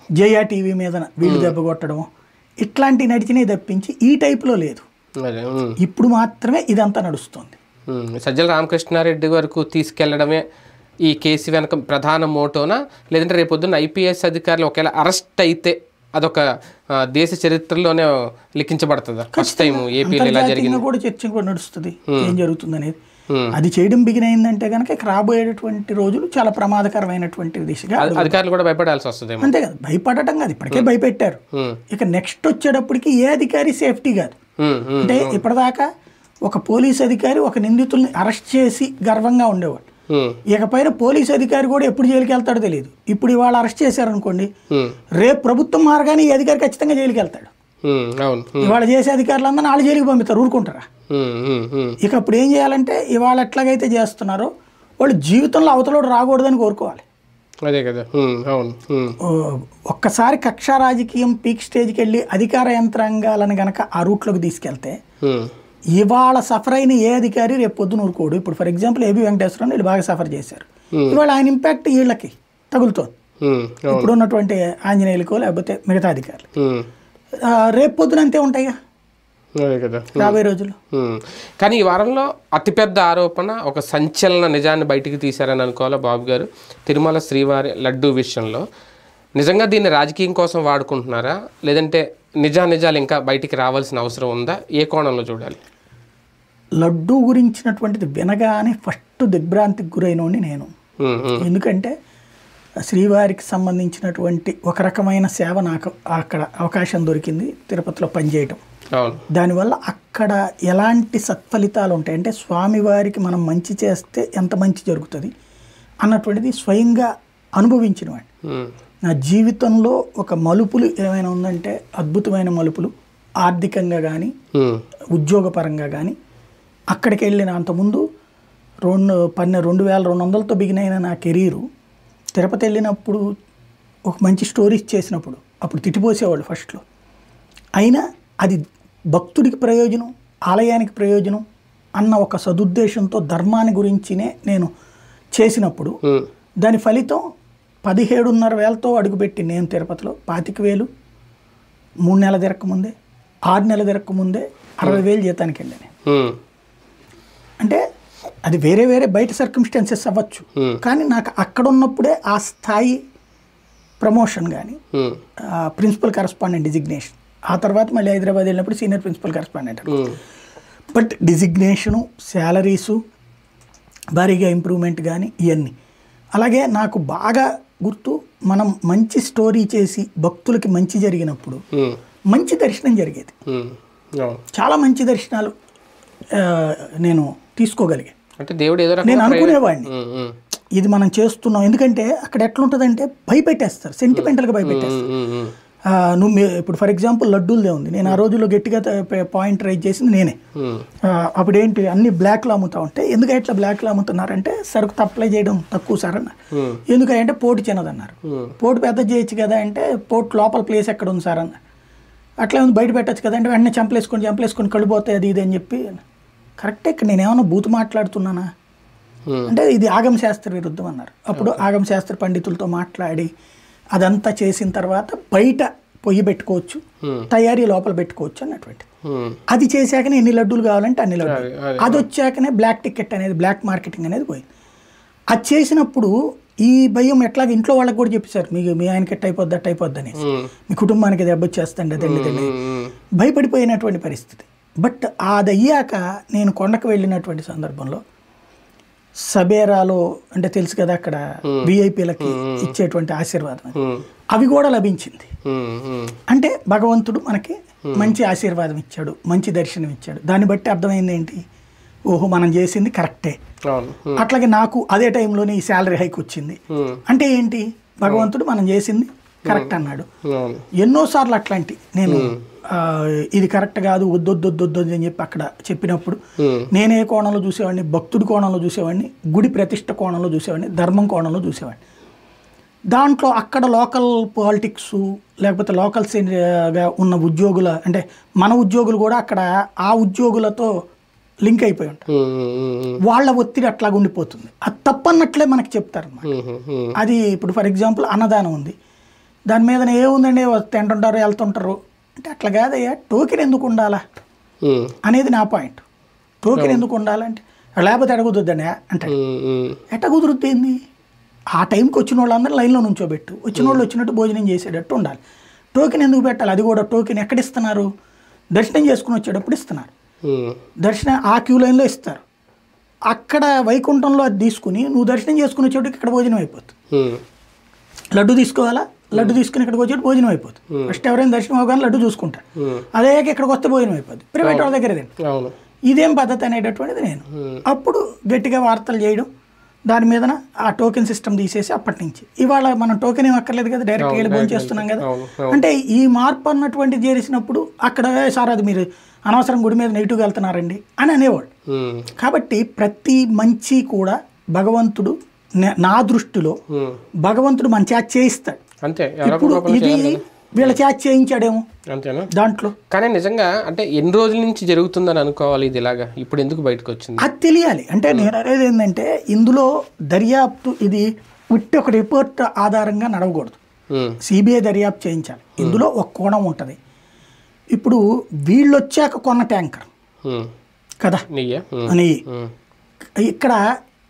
జయా టీవీ మీదన వీళ్ళు దెబ్బ కొట్టడము, ఇట్లాంటివి నడిచినవి తప్పించి ఈ టైప్లో లేదు. ఇప్పుడు మాత్రమే ఇదంతా నడుస్తుంది. సజ్జల రామకృష్ణారెడ్డి వరకు తీసుకెళ్లడమే ఈ కేసు వెనక ప్రధాన మోటోనా, లేదంటే రేపొద్దున్న ఐపీఎస్ అధికారులు ఒకవేళ అరెస్ట్ అయితే అదొక దేశ చరిత్రలోనే లిఖించబడుతుందా? ఫస్ట్ టైం ఏపీలో ఇలా జరిగింది కూడా చర్చ కూడా నడుస్తుంది ఏం జరుగుతుంది అనేది. అది చేయడం బిగిన్ అయిందంటే కనుక రాబోయేటువంటి రోజులు చాలా ప్రమాదకరమైనటువంటి దిశగా అధికారులు కూడా భయపడాల్సి వస్తుంది. అంతే కదా, భయపడటం కాదు, ఇప్పటికే భయపెట్టారు. ఇక నెక్స్ట్ వచ్చేటప్పటికి ఏ అధికారి సేఫ్టీ కాదు. అంటే ఇప్పటిదాకా ఒక పోలీస్ అధికారి ఒక నిందితుల్ని అరెస్ట్ చేసి గర్వంగా ఉండేవాడు. ఇకపైన పోలీస్ అధికారి కూడా ఎప్పుడు జైలుకి వెళ్తాడో తెలియదు. ఇప్పుడు ఇవాళ అరెస్ట్ చేశారనుకోండి, రేపు ప్రభుత్వం మారగానే ఈ అధికారి ఖచ్చితంగా జైలుకి వెళ్తాడు. ఇవాళ చేసే అధికారులందరూ వాళ్ళు జైలుకి పంపిస్తారు, ఊరుకుంటారా? ఇక అప్పుడు ఏం చేయాలంటే ఇవాళ ఎట్లాగైతే చేస్తున్నారో వాళ్ళు జీవితంలో అవతలోడు రాకూడదని కోరుకోవాలి. అదే కదా. ఒక్కసారి కక్షా రాజకీయం పీక్ స్టేజ్కి వెళ్ళి అధికార యంత్రాంగాలను గనక ఆ రూట్లోకి తీసుకెళ్తే ఇవాళ సఫర్ అయిన ఏ అధికారి రేపు పొద్దున ఊరుకోడు. ఇప్పుడు ఫర్ ఎగ్జాంపుల్ ఏబి వెంకటేశ్వరరావు వీళ్ళు బాగా సఫర్ చేశారు. ఇవాళ ఆయన ఇంపాక్ట్ వీళ్ళకి తగులుతోంది. ఇప్పుడు ఉన్నటువంటి ఆంజనేయులకో లేకపోతే మిగతా అధికారులు రేపు పొద్దున అంతే ఉంటాయిగా రాబోయే రోజులు. కానీ ఈ వారంలో అతిపెద్ద ఆరోపణ, ఒక సంచలన నిజాన్ని బయటికి తీశారని అనుకోవాలా బాబు గారు. తిరుమల శ్రీవారి లడ్డూ విషయంలో నిజంగా దీన్ని రాజకీయం కోసం వాడుకుంటున్నారా, లేదంటే నిజాలు ఇంకా బయటికి రావాల్సిన అవసరం ఉందా? ఏ కోణంలో చూడాలి? లడ్డూ గురించినటువంటిది వినగానే ఫస్ట్ దిగ్భ్రాంతికి గురైనోని నేను. ఎందుకంటే శ్రీవారికి సంబంధించినటువంటి ఒక రకమైన సేవ నాకు అక్కడ అవకాశం దొరికింది, తిరుపతిలో పనిచేయటం. దానివల్ల అక్కడ ఎలాంటి సత్ఫలితాలు ఉంటాయి అంటే స్వామివారికి మనం మంచి చేస్తే ఎంత మంచి జరుగుతుంది అన్నటువంటిది స్వయంగా అనుభవించినవాడిని. నా జీవితంలో ఒక మలుపులు ఏమైనా ఉందంటే అద్భుతమైన మలుపులు, ఆర్థికంగా కానీ ఉద్యోగపరంగా కానీ. అక్కడికి వెళ్ళిన అంతకుముందు 2200తో బిగినైన నా కెరీరు తిరుపతి వెళ్ళినప్పుడు ఒక మంచి స్టోరీస్ చేసినప్పుడు అప్పుడు తిట్టిపోసేవాళ్ళు ఫస్ట్లో. అయినా అది భక్తుడికి ప్రయోజనం, ఆలయానికి ప్రయోజనం అన్న ఒక సదుద్దేశంతో ధర్మాన్ని గురించినే నేను చేసినప్పుడు దాని ఫలితం 17,500 అడుగుపెట్టి నేను తిరుపతిలో 25,000 3 నెలల తిరక్కముందే 6 నెలల తిరక్కముందే 60,000 జీతానికి వెళ్ళాను. అంటే అది వేరే వేరే బయట సర్కమ్స్టాన్సెస్ అవ్వచ్చు, కానీ నాకు అక్కడ ఉన్నప్పుడే ఆ స్థాయి ప్రమోషన్ కానీ ప్రిన్సిపల్ కరస్పాండెంట్ డిజిగ్నేషన్, ఆ తర్వాత మళ్ళీ హైదరాబాద్ వెళ్ళినప్పుడు senior principal correspondent. But designation, salaries, భారీగా ఇంప్రూవ్మెంట్ కానీ ఇవన్నీ. అలాగే నాకు బాగా గుర్తు, మనం మంచి స్టోరీ చేసి భక్తులకి మంచి జరిగినప్పుడు మంచి దర్శనం జరిగేది. చాలా మంచి దర్శనాలు నేను తీసుకోగలిగాను. అంటే దేవుడు ఏదో నేను అనుకునేవాడిని ఇది మనం చేస్తున్నాం. ఎందుకంటే అక్కడ ఎట్లుంటుందంటే భయపెట్టేస్తారు, సెంటిమెంటల్గా భయపెట్టేస్తారు. నువ్వు ఇప్పుడు ఫర్ ఎగ్జాంపుల్ లడ్డూలదే ఉంది, నేను ఆ రోజుల్లో గట్టిగా పాయింట్ రైజ్ చేసింది నేనే. అప్పుడేంటి అన్ని బ్లాక్లో అమ్ముతా ఉంటే, ఎందుకంటే ఇట్లా బ్లాక్లో అమ్ముతున్నారంటే సరుకు సప్లై చేయడం తక్కువ సార్ అన్నారు. ఎందుకంటే పోటు చిన్నదన్నారు. పోటు పెద్ద చేయొచ్చు కదా అంటే పోటు లోపల ప్లేస్ ఎక్కడ ఉంది సార్ అన్న. అట్లా ఉంది బయట పెట్టచ్చు కదా అంటే వెంటనే చంపలేసుకొని కళ్ళిపోతాయి అది ఇది అని చెప్పి. కరెక్టే, ఇక్కడ నేను ఏమన్నా బూతు మాట్లాడుతున్నానా అంటే ఇది ఆగమ శాస్త్ర విరుద్ధం అన్నారు. అప్పుడు ఆగమ శాస్త్ర పండితులతో మాట్లాడి అదంతా చేసిన తర్వాత బయట పొయ్యి పెట్టుకోవచ్చు, తయారీ లోపల పెట్టుకోవచ్చు అన్నటువంటి. అది చేశాకనే ఎన్ని లడ్డూలు కావాలంటే అన్ని లడ్డూలు. అది వచ్చాకనే బ్లాక్ టికెట్ అనేది, బ్లాక్ మార్కెటింగ్ అనేది పోయింది. అది చేసినప్పుడు ఈ భయం ఎట్లాగ ఇంట్లో వాళ్ళకి కూడా చెప్పేశారు, మీ ఆయనకి ఎట్ అయిపోద్ది అట్ అయిపోద్ది అనేసి, మీ కుటుంబానికి దెబ్బ వచ్చేస్తండి అదండి భయపడిపోయినటువంటి పరిస్థితి. బట్ అది అయ్యాక నేను కొండకు వెళ్ళినటువంటి సందర్భంలో సబేరాలో అంటే తెలుసు కదా అక్కడ విఐపీలకి ఇచ్చేటువంటి ఆశీర్వాదం అవి కూడా లభించింది. అంటే భగవంతుడు మనకి మంచి ఆశీర్వాదం ఇచ్చాడు, మంచి దర్శనం ఇచ్చాడు. దాన్ని బట్టి అర్థమైంది ఏంటి, ఓహో మనం చేసింది కరెక్టే. అట్లాగే నాకు అదే టైంలోనే ఈ శాలరీ హైక్ వచ్చింది అంటే ఏంటి, భగవంతుడు మనం చేసింది కరెక్ట్ అన్నాడు. ఎన్నోసార్లు అట్లాంటి నేను ఇది కరెక్ట్ కాదు, వద్దొద్దొద్దొద్దు అని చెప్పి అక్కడ చెప్పినప్పుడు నేనే కోణంలో చూసేవాడిని, భక్తుడి కోణంలో చూసేవాడిని, గుడి ప్రతిష్ట కోణంలో చూసేవాడిని, ధర్మం కోణంలో చూసేవాడిని. దాంట్లో అక్కడ లోకల్ పాలిటిక్స్ లేకపోతే లోకల్ గా ఉన్న ఉద్యోగుల అంటే మన ఉద్యోగులు కూడా అక్కడ ఆ ఉద్యోగులతో లింక్ అయిపోయి ఉంటారు. వాళ్ళ ఒత్తిడి అట్లాగా ఉండిపోతుంది. అది తప్పన్నట్లే మనకి చెప్తారు అన్నమాట. అది ఇప్పుడు ఫర్ ఎగ్జాంపుల్ అన్నదానం ఉంది, దాని మీద ఏముందండి తింటుంటారు వెళ్తుంటారు అంటే అట్లా కాదయ్యా, టోకెన్ ఎందుకు ఉండాలా అనేది నా పాయింట్. టోకెన్ ఎందుకు ఉండాలంటే లేకపోతే ఎడకుదుద్దండి అంటే ఎట్ట కుదురుద్ది ఏంది, ఆ టైంకి వచ్చిన వాళ్ళందరూ లైన్లో నుంచోబెట్టు, వచ్చిన వాళ్ళు వచ్చినట్టు భోజనం చేసేటట్టు ఉండాలి. టోకెన్ ఎందుకు పెట్టాలి, అది కూడా టోకెన్ ఎక్కడ ఇస్తున్నారు, దర్శనం చేసుకుని వచ్చేటప్పుడు ఇస్తున్నారు, దర్శనం ఆ క్యూ లైన్లో ఇస్తారు. అక్కడ వైకుంఠంలో అది తీసుకుని నువ్వు దర్శనం చేసుకుని వచ్చేటప్పుడు ఇక్కడ భోజనం అయిపోతుంది. లడ్డు తీసుకోవాలా, లడ్డు తీసుకుని ఇక్కడికి వచ్చేటప్పుడు భోజనం అయిపోతుంది. ఫస్ట్ ఎవరైనా దర్శనం అవగానే లడ్డు చూసుకుంటారు, అదే ఇక్కడికి వస్తే భోజనం అయిపోతుంది. ప్రైవేట్ వాళ్ళ దగ్గర ఇదేం పద్ధతి అనేటటువంటిది నేను అప్పుడు గట్టిగా వార్తలు చేయడం, దాని మీద ఆ టోకెన్ సిస్టమ్ తీసేసి అప్పటి నుంచి ఇవాళ మనం టోకెన్ ఏం అక్కర్లేదు కదా, డైరెక్ట్గా వెళ్ళి భోజనం చేస్తున్నాం కదా. అంటే ఈ మార్పు అన్నటువంటిది చేసినప్పుడు అక్కడ సార్ అది మీరు అనవసరం గుడి మీద నెగిటివ్గా వెళ్తున్నారండి అని అనేవాడు. కాబట్టి ప్రతి మంచి కూడా భగవంతుడు నా దృష్టిలో భగవంతుడు మన చేత చేయిస్తాడు. ఇప్పుడు ఇది వీళ్ళ చేత చేయించాడేమో అంతేనా దాంట్లో. కానీ నిజంగా అంటే ఎన్ని రోజుల నుంచి జరుగుతుందని అనుకోవాలి ఇది ఇలాగా, ఇప్పుడు ఎందుకు బయటకు వచ్చింది అది తెలియాలి. అంటే నేను అనేది ఏంటంటే ఇందులో దర్యాప్తు ఇది ఉట్టి ఒక రిపోర్ట్ ఆధారంగా నడవకూడదు, సిబిఐ దర్యాప్తు చేయించాలి. ఇందులో ఒక కోణం ఉంటుంది. ఇప్పుడు వీళ్ళు వచ్చాక కొన్న ట్యాంకర్ కదా నెయ్యి, ఇక్కడ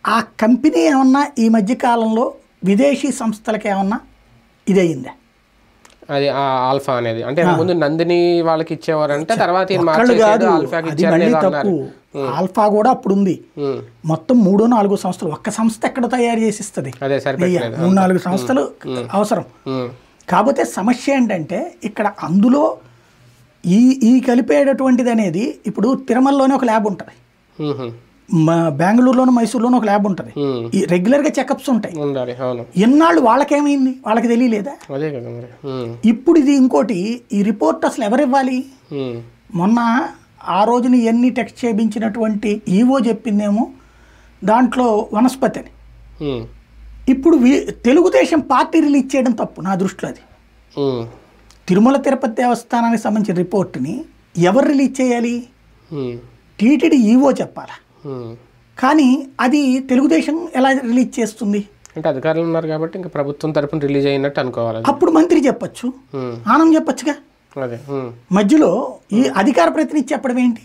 ఆ కంపెనీ ఏమన్నా ఈ మధ్య కాలంలో విదేశీ సంస్థలకు ఏమన్నా ఇదయిందా, అది ఆల్ఫా అనేది అంటే ముందు నందిని వాళ్ళకి ఇచ్చేవారంటే తర్వాత తప్పు. ఆల్ఫా కూడా అప్పుడు ఉంది, మొత్తం 3-4 సంస్థలు, ఒక్క సంస్థ ఎక్కడ తయారు చేసిస్తుంది, 3-4 సంస్థలు అవసరం. కాకపోతే సమస్య ఏంటంటే ఇక్కడ అందులో ఈ కలిపేటటువంటిది అనేది ఇప్పుడు తిరుమలలోనే ఒక ల్యాబ్ ఉంటుంది, బెంగళూరులోను మైసూరులోనూ ఒక ల్యాబ్ ఉంటుంది, ఈ రెగ్యులర్గా చెకప్స్ ఉంటాయి. ఎన్నాళ్ళు వాళ్ళకేమైంది, వాళ్ళకి తెలియలేదా? ఇప్పుడు ఇది ఇంకోటి, ఈ రిపోర్ట్ అసలు ఎవరు ఇవ్వాలి? మొన్న ఆ రోజుని ఎన్ని టెక్స్ట్ చేయించినటువంటి ఈవో చెప్పిందేమో దాంట్లో వనస్పతి అని. ఇప్పుడు తెలుగుదేశం పార్టీ రిలీజ్ చేయడం తప్పు నా దృష్టిలో. అది తిరుమల తిరుపతి దేవస్థానానికి సంబంధించిన రిపోర్ట్ని ఎవరు రిలీజ్ చేయాలి? టీటీడీ ఈవో చెప్పాలా. కానీ అది తెలుగుదేశం ఎలా రిలీజ్ చేస్తుంది అంటే అధికారులు ఉన్నారు కాబట్టి ఇంకా ప్రభుత్వం తరపున రిలీజ్ అయినట్టు అనుకోవాలి. అప్పుడు మంత్రి చెప్పచ్చు, ఆనం చెప్పచ్చుగా. మధ్యలో ఈ అధికార ప్రతినిధి చెప్పడం ఏంటి,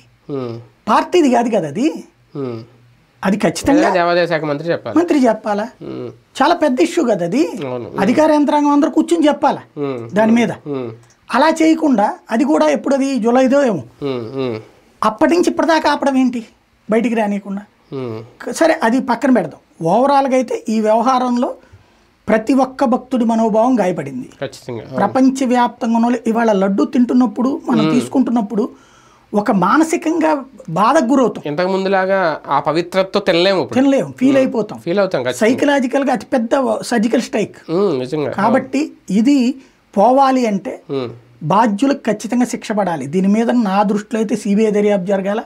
పార్టీది కాదు కదా అది, అది ఖచ్చితంగా దేవాదాయ శాఖ మంత్రి చెప్పాలా. చాలా పెద్ద ఇష్యూ కదా అది, అధికార యంత్రాంగం అందరూ కూర్చుని చెప్పాలా దాని మీద. అలా చేయకుండా అది కూడా ఎప్పుడు అది జూలైదో ఏమో, అప్పటి నుంచి ఇప్పటిదాకా ఆపడం ఏంటి, బయటికి రానియకుండా. సరే అది పక్కన పెడదాం. ఓవరాల్గా అయితే ఈ వ్యవహారంలో ప్రతి ఒక్క భక్తుడి మనోభావం గాయపడింది. ప్రపంచవ్యాప్తంగా ఇవాళ లడ్డు తింటున్నప్పుడు మనం తీసుకుంటున్నప్పుడు ఒక మానసికంగా బాధకు గురవుతాం. ఇంతకు ముందులాగా ఆ పవిత్రతతో తినలేము, ఫీల్ అవుతాం. సైకలాజికల్గా అతి పెద్ద సర్జికల్ స్ట్రైక్. కాబట్టి ఇది పోవాలి అంటే బాధ్యులకు ఖచ్చితంగా శిక్ష పడాలి. దీని మీద నా దృష్టిలో అయితే సిబిఐ దర్యాప్తు జరగాల.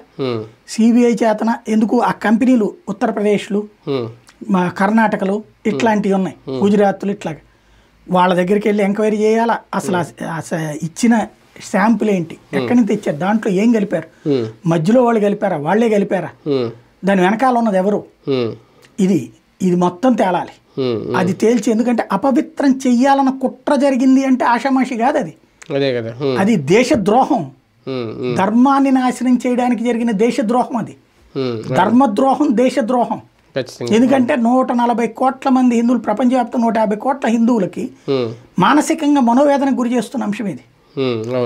సిబిఐ చేతన ఎందుకు ఆ కంపెనీలు ఉత్తరప్రదేశ్లు, మా కర్ణాటకలు ఇట్లాంటివి ఉన్నాయి, గుజరాత్లు, ఇట్లాగా వాళ్ళ దగ్గరికి వెళ్ళి ఎంక్వైరీ చేయాలా. అసలు ఇచ్చిన శాంపుల్ ఏంటి, ఎక్కడి నుంచి తెచ్చారు, దాంట్లో ఏం కలిపారు, మధ్యలో వాళ్ళు కలిపారా, వాళ్లే కలిపారా, దాని వెనకాల ఉన్నది ఎవరు, ఇది మొత్తం తేలాలి. అది తేల్చి, ఎందుకంటే అపవిత్రం చెయ్యాలన్న కుట్ర జరిగింది అంటే ఆషామాషి కాదు అది. అది దేశద్రోహం, ధర్మాన్ని నాశనం చేయడానికి జరిగిన దేశద్రోహం. అది ధర్మద్రోహం, దేశద్రోహం. ఎందుకంటే 140 కోట్ల మంది హిందువులు, ప్రపంచవ్యాప్తంగా 150 కోట్ల హిందువులకి మానసికంగా మనోవేదనకు గురి చేస్తున్న అంశం ఇది.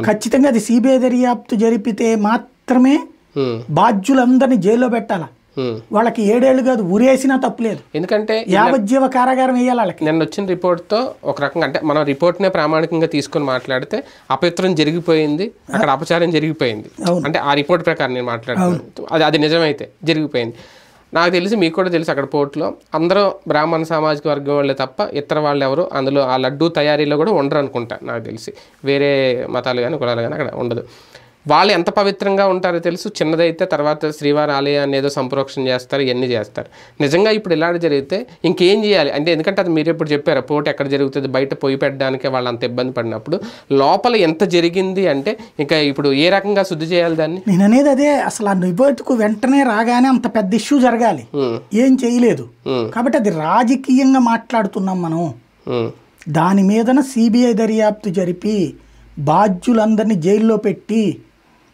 ఖచ్చితంగా అది సిబిఐ దర్యాప్తు జరిపితే మాత్రమే బాధ్యులందరినీ జైల్లో పెట్టాలా. వాళ్ళకి 7 ఏళ్ళు కాదు ఉరేసినా తప్పులేదు, ఎందుకంటే యావజ్జీవ కారాగారం వేయాలి వాళ్ళకి. నిన్న వచ్చిన రిపోర్ట్తో ఒక రకంగా అంటే మనం రిపోర్ట్నే ప్రామాణికంగా తీసుకొని మాట్లాడితే అపవిత్రం జరిగిపోయింది, అక్కడ అపచారం జరిగిపోయింది. అంటే ఆ రిపోర్ట్ ప్రకారం నేను మాట్లాడుతున్నాను, అది నిజమైతే జరిగిపోయింది. నాకు తెలిసి మీకు కూడా తెలుసు అక్కడ పోర్టులో అందరూ బ్రాహ్మణ సామాజిక వర్గం వాళ్ళే తప్ప ఇతర వాళ్ళు ఎవరు అందులో ఆ లడ్డూ తయారీలో కూడా ఉండరు అనుకుంటా. నాకు తెలిసి వేరే మతాలు కానీ కులాలు కానీ అక్కడ ఉండదు. వాళ్ళు ఎంత పవిత్రంగా ఉంటారో తెలుసు. చిన్నదైతే తర్వాత శ్రీవారి ఆలయాన్ని ఏదో సంప్రోక్షణ చేస్తారు, ఇవన్నీ చేస్తారు. నిజంగా ఇప్పుడు ఇలాంటి జరిగితే ఇంకేం చేయాలి అంటే, ఎందుకంటే అది మీరు ఇప్పుడు చెప్పారు పోటీ ఎక్కడ జరుగుతుంది, బయట పొయ్యి పెట్టడానికి వాళ్ళు అంత ఇబ్బంది పడినప్పుడు లోపల ఎంత జరిగింది అంటే ఇంకా ఇప్పుడు ఏ రకంగా శుద్ధి చేయాలి దాన్ని? నేను అనేది అదే, అసలు ఆ నివేదికకు వెంటనే రాగానే అంత పెద్ద ఇష్యూ జరగాలి, ఏం చేయలేదు కాబట్టి అది రాజకీయంగా మాట్లాడుతున్నాం మనం. దాని మీదన సిబిఐ దర్యాప్తు జరిపి బాధ్యులందరినీ జైల్లో పెట్టి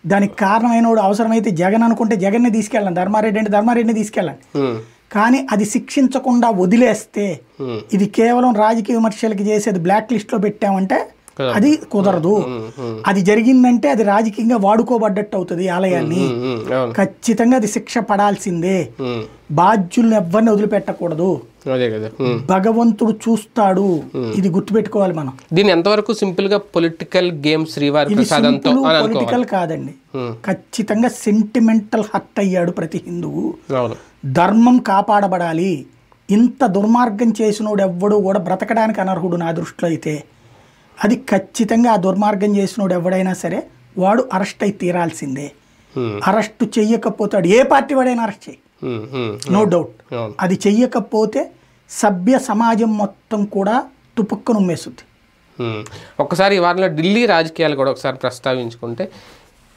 దానికి కారణమైన వాడు అవసరమైతే జగన్ అనుకుంటే జగన్ని తీసుకెళ్ళండి, ధర్మారెడ్డి అంటే ధర్మారెడ్డిని తీసుకెళ్ళండి. కానీ అది శిక్షించకుండా వదిలేస్తే ఇది కేవలం రాజకీయ విమర్శలకి చేసేది బ్లాక్ లిస్ట్లో పెట్టామంటే అది కుదరదు. అది జరిగిందంటే అది రాజకీయంగా వాడుకోబడ్డట్టు అవుతుంది ఆలయాన్ని. ఖచ్చితంగా అది శిక్ష పడాల్సిందే, బాధ్యుల్ని ఎవరిని వదిలిపెట్టకూడదు, భగవంతుడు చూస్తాడు, ఇది గుర్తుపెట్టుకోవాలి మనం. దీన్ని ఎంతవరకు సింపుల్ గా పొలిటికల్ గేమ్ శ్రీవారి ప్రసాదంతో పొలిటికల్ కాదండి, ఖచ్చితంగా సెంటిమెంటల్ హర్ట్ అయ్యాడు ప్రతి హిందువు. ధర్మం కాపాడబడాలి. ఇంత దుర్మార్గం చేసినోడు ఎవ్వడు కూడా బ్రతకడానికి అనర్హుడు నా దృష్టిలో అయితే. అది ఖచ్చితంగా ఆ దుర్మార్గం చేసినోడు ఎవడైనా సరే వాడు అరెస్ట్ అయి తీరాల్సిందే. అరెస్ట్ చెయ్యకపోతాడు, ఏ పార్టీ వాడైనా అరెస్ట్ చేయి, నో డౌట్. అది చెయ్యకపోతే సభ్య సమాజం మొత్తం కూడా తుపుక్కను ఉమ్మేస్తుంది. ఒక్కసారి ఈ వారంలో ఢిల్లీ రాజకీయాలు కూడా ఒకసారి ప్రస్తావించుకుంటే,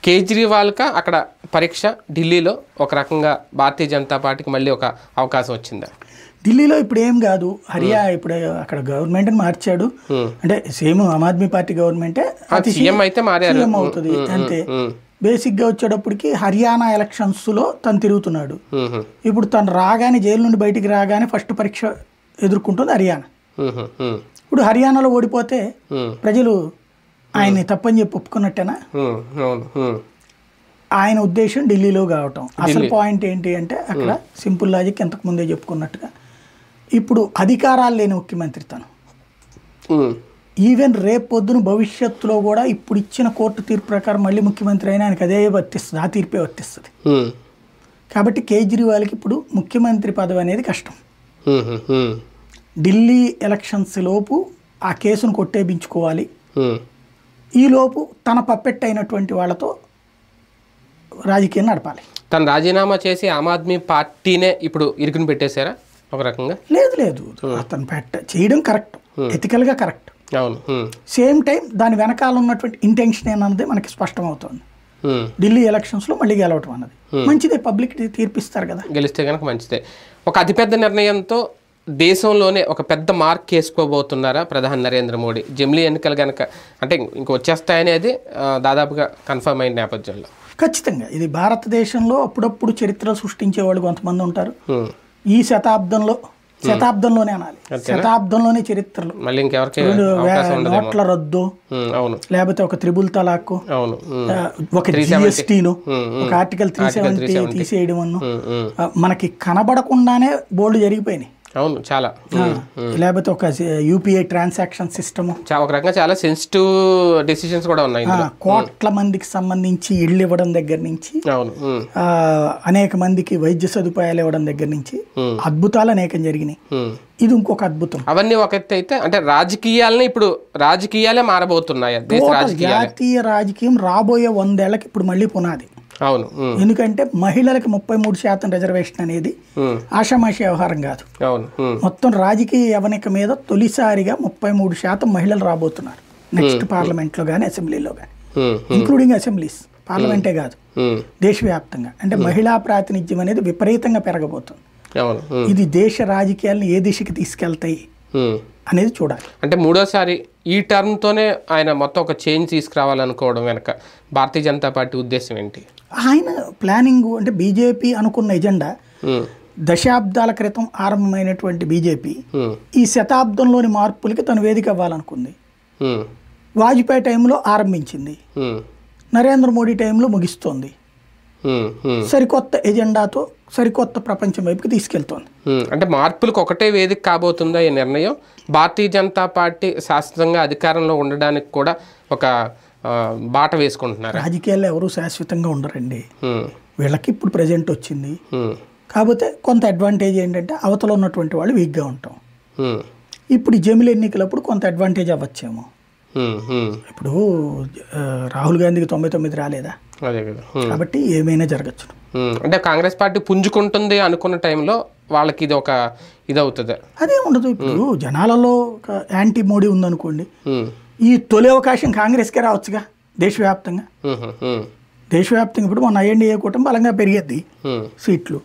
కేజ్రీవాల్గా అక్కడ పరీక్ష ఢిల్లీలో ఒక రకంగా భారతీయ జనతా పార్టీకి మళ్ళీ ఒక అవకాశం వచ్చిందా? ఢిల్లీలో ఇప్పుడు ఏం కాదు, ఇప్పుడు అక్కడ గవర్నమెంట్ని మార్చాడు, అంటే సేమ్ ఆమ్ ఆద్మీ పార్టీ గవర్నమెంటే సీఎం అవుతుంది అంతే. బేసిక్గా వచ్చేటప్పటికి హర్యానా ఎలక్షన్స్లో తను తిరుగుతున్నాడు. ఇప్పుడు తను రాగానే జైలు నుండి బయటికి రాగానే ఫస్ట్ పరీక్ష ఎదుర్కొంటుంది హర్యానా. ఇప్పుడు హర్యానాలో ఓడిపోతే ప్రజలు ఆయన్ని తప్పని చెప్పి ఒప్పుకున్నట్టేనా? ఆయన ఉద్దేశం ఢిల్లీలో కావటం. అసలు పాయింట్ ఏంటి అంటే అక్కడ సింపుల్ లాజిక్ ఇంతకు ముందే చెప్పుకున్నట్టుగా ఇప్పుడు అధికారాలు లేని ముఖ్యమంత్రి తను. ఈవెన్ రేపు పొద్దున భవిష్యత్తులో కూడా ఇప్పుడు ఇచ్చిన కోర్టు తీర్పు ప్రకారం మళ్ళీ ముఖ్యమంత్రి అయినా ఆయనకు అదే వర్తిస్తుంది, ఆ తీర్పే వర్తిస్తుంది. కాబట్టి కేజ్రీవాల్కి ఇప్పుడు ముఖ్యమంత్రి పదవి అనేది కష్టం. ఢిల్లీ ఎలక్షన్స్ లోపు ఆ కేసును కొట్టేపించుకోవాలి. ఈలోపు తన పప్పెట్ అయినటువంటి వాళ్ళతో రాజకీయం నడపాలి. తను రాజీనామా చేసి ఆమ్ ఆద్మీ పార్టీనే ఇప్పుడు ఇరుకుని పెట్టేశారా ఒక రకంగా? లేదు, అతను చేయడం కరెక్ట్, ఎథికల్గా కరెక్ట్. సేమ్ టైం దాని వెనకాల ఉన్నటువంటి ఇంటెన్షన్ ఏమన్నది మనకి స్పష్టమవుతుంది. ఢిల్లీ ఎలక్షన్స్లో మళ్ళీ గెలవటం అన్నది మంచిదే, పబ్లిక్ తీర్పిస్తారు కదా, గెలిస్తే కనుక మంచిదే. ఒక అతిపెద్ద నిర్ణయంతో దేశంలోనే ఒక పెద్ద మార్క్ వేసుకోబోతున్నారా ప్రధాని నరేంద్ర మోడీ? జమిలీ ఎన్నికలు కనుక అంటే ఇంక వచ్చేస్తాయనేది దాదాపుగా కన్ఫర్మ్ అయిన నేపథ్యంలో ఖచ్చితంగా ఇది భారతదేశంలో అప్పుడప్పుడు చరిత్రలు సృష్టించే వాళ్ళు కొంతమంది ఉంటారు. ఈ శతాబ్దంలోనే అనాలి, శతాబ్దంలోనే చరిత్రలు మళ్ళీ ఇంకెవరికి నోట్ల రద్దు, లేకపోతే ఒక త్రిబుల్ తలాక్, ఒక జిఎస్టీను, ఒక ఆర్టికల్ 370 తీసేయడం అన్ను మనకి కనబడకుండానే బోల్డ్ జరిగిపోయినాయి. అవును, చాలా. లేకపోతే ఒక యూపీఐ ట్రాన్సాక్షన్ సిస్టమ్, ఒక రకంగా చాలా సెన్సిటివ్ డెసిషన్స్ కూడా ఉన్నాయి. కోట్ల మందికి సంబంధించి ఇళ్ళు ఇవ్వడం దగ్గర నుంచి, అనేక మందికి వైద్య సదుపాయాలు ఇవ్వడం దగ్గర నుంచి అద్భుతాలు అనేకం జరిగినాయి. ఇది ఇంకొక అద్భుతం. అవన్నీ ఒక ఎత్తు అయితే అంటే రాజకీయాలని ఇప్పుడు రాజకీయాలే మారబోతున్నాయి. జాతీయ రాజకీయం రాబోయే 100 ఏళ్ళకి ఇప్పుడు మళ్ళీ పునాది. అవును, ఎందుకంటే మహిళలకు 33% రిజర్వేషన్ అనేది ఆషామాషి వ్యవహారం కాదు. మొత్తం రాజకీయ యవనిక మీద తొలిసారిగా 33% మహిళలు రాబోతున్నారు నెక్స్ట్ పార్లమెంట్లో కానీ అసెంబ్లీలో కానీ, ఇంక్లూడింగ్ అసెంబ్లీస్, పార్లమెంటే కాదు దేశవ్యాప్తంగా. అంటే మహిళా ప్రాతినిధ్యం అనేది విపరీతంగా పెరగబోతుంది. ఇది దేశ రాజకీయాలను ఏ దిశకి తీసుకెళ్తాయి అనేది చూడాలి. అంటే మూడోసారి ఈ టర్మ్తోనే ఆయన మొత్తం ఒక చేంజ్ తీసుకురావాలనుకోవడం వెనక భారతీయ జనతా పార్టీ ఉద్దేశం ఏంటి? ఆయన ప్లానింగ్ అంటే బీజేపీ అనుకున్న ఎజెండా దశాబ్దాల క్రితం ఆరంభమైనటువంటి బీజేపీ ఈ శతాబ్దంలోని మార్పులకి తను వేదిక అవ్వాలనుకుంది. వాజ్పేయి టైంలో ఆరంభించింది, నరేంద్ర మోడీ టైంలో ముగిస్తోంది. సరికొత్త ఎజెండాతో సరికొత్త ప్రపంచం వైపుకి తీసుకెళ్తోంది. అంటే మార్పులకు ఒకటే వేదిక కాబోతుందా ఈ నిర్ణయం? భారతీయ జనతా పార్టీ శాశ్వతంగా అధికారంలో ఉండడానికి కూడా ఒక బాట వేసుకుంటున్నారు. రాజకీయాల్లో ఎవరు శాశ్వతంగా ఉండరండి. వీళ్ళకి ఇప్పుడు ప్రజెంట్ వచ్చింది. కాకపోతే కొంత అడ్వాంటేజ్ ఏంటంటే అవతల ఉన్నటువంటి వాళ్ళు వీక్గా ఉంటాం. ఇప్పుడు జమిలి ఎన్నికలప్పుడు కొంత అడ్వాంటేజ్ అవ్వచ్చేమో. ఇప్పుడు రాహుల్ గాంధీకి 99 రాలేదా? అదే కదా. కాబట్టి ఏమైనా జరగచ్చు. అంటే కాంగ్రెస్ పార్టీ పుంజుకుంటుంది అనుకున్న టైంలో వాళ్ళకి ఇది ఒక ఇదవుతుంది. అదే ఉండదు. ఇప్పుడు జనాలలో ఒక యాంటీ మోడీ ఉందనుకోండి, ఈ తొలి అవకాశం కాంగ్రెస్కే రావచ్చుగా దేశవ్యాప్తంగా. దేశవ్యాప్తంగా ఇప్పుడు మన ఎన్డీఏ కూటమి బలంగా పెరిగేది సీట్లు.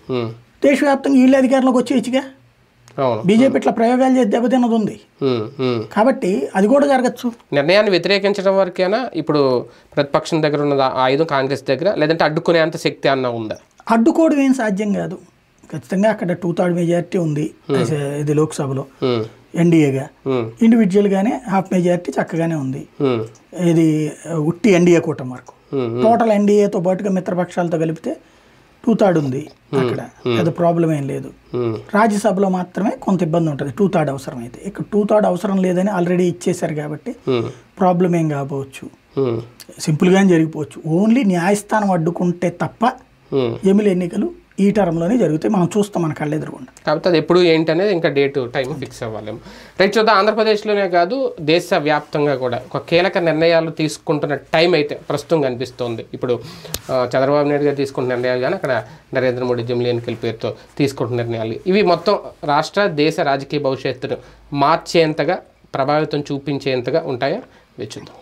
దేశవ్యాప్తంగా వీళ్ళ అధికారంలోకి వచ్చేయచ్చుగా. బీజేపీ ఇట్లా ప్రయోగాలు చేసి దెబ్బతిన్నది ఉంది. కాబట్టి అది కూడా జరగచ్చు. నిర్ణయాన్ని వ్యతిరేకించడం వరకేనా ఇప్పుడు ప్రతిపక్షం దగ్గర ఉన్న ఆయుధం కాంగ్రెస్ దగ్గర, లేదంటే అడ్డుకునేంత శక్తి అన్న ఉందా? అడ్డుకోవడం ఏం సాధ్యం కాదు. ఖచ్చితంగా అక్కడ 2/3 మెజారిటీ ఉంది ఇది లోక్సభలో ఎన్డీఏగా. ఇండివిజువల్గానే హాఫ్ మెజారిటీ చక్కగానే ఉంది ఇది ఉట్టి ఎన్డీఏ కూటమి వరకు. టోటల్ ఎన్డీఏతో పాటుగా మిత్రపక్షాలతో కలిపితే 2/3 ఉంది అక్కడ. అది ప్రాబ్లం ఏం లేదు. రాజ్యసభలో మాత్రమే కొంత ఇబ్బంది ఉంటుంది 2/3 అవసరం అయితే. ఇక్కడ 2/3 అవసరం లేదని ఆల్రెడీ ఇచ్చేశారు కాబట్టి ప్రాబ్లం ఏం కాకపోవచ్చు, సింపుల్గానే జరిగిపోవచ్చు. ఓన్లీ న్యాయస్థానం అడ్డుకుంటే తప్ప ఎమ్మెల్యే ఎన్నికలు ఈ టర్మ్లోనే జరుగుతాయి. మనం చూస్తాం మన కళ్ళు ఎదురుగుండా. కాకపోతే అది ఎప్పుడు ఏంటనేది ఇంకా డేట్ టైం ఫిక్స్ అవ్వాలేమో. రైట్, చూద్దాం. ఆంధ్రప్రదేశ్లోనే కాదు దేశవ్యాప్తంగా కూడా ఒక కీలక నిర్ణయాలు తీసుకుంటున్న టైం అయితే ప్రస్తుతం కనిపిస్తోంది. ఇప్పుడు చంద్రబాబు నాయుడు గారు తీసుకుంటున్న నిర్ణయాలు కానీ అక్కడ నరేంద్ర మోడీ జమిలి ఎన్నికల పేరుతో తీసుకుంటున్న నిర్ణయాలు ఇవి మొత్తం రాష్ట్ర దేశ రాజకీయ భవిష్యత్తును మార్చేంతగా ప్రభావితం చూపించేంతగా ఉంటాయా? వేచి చూద్దాం.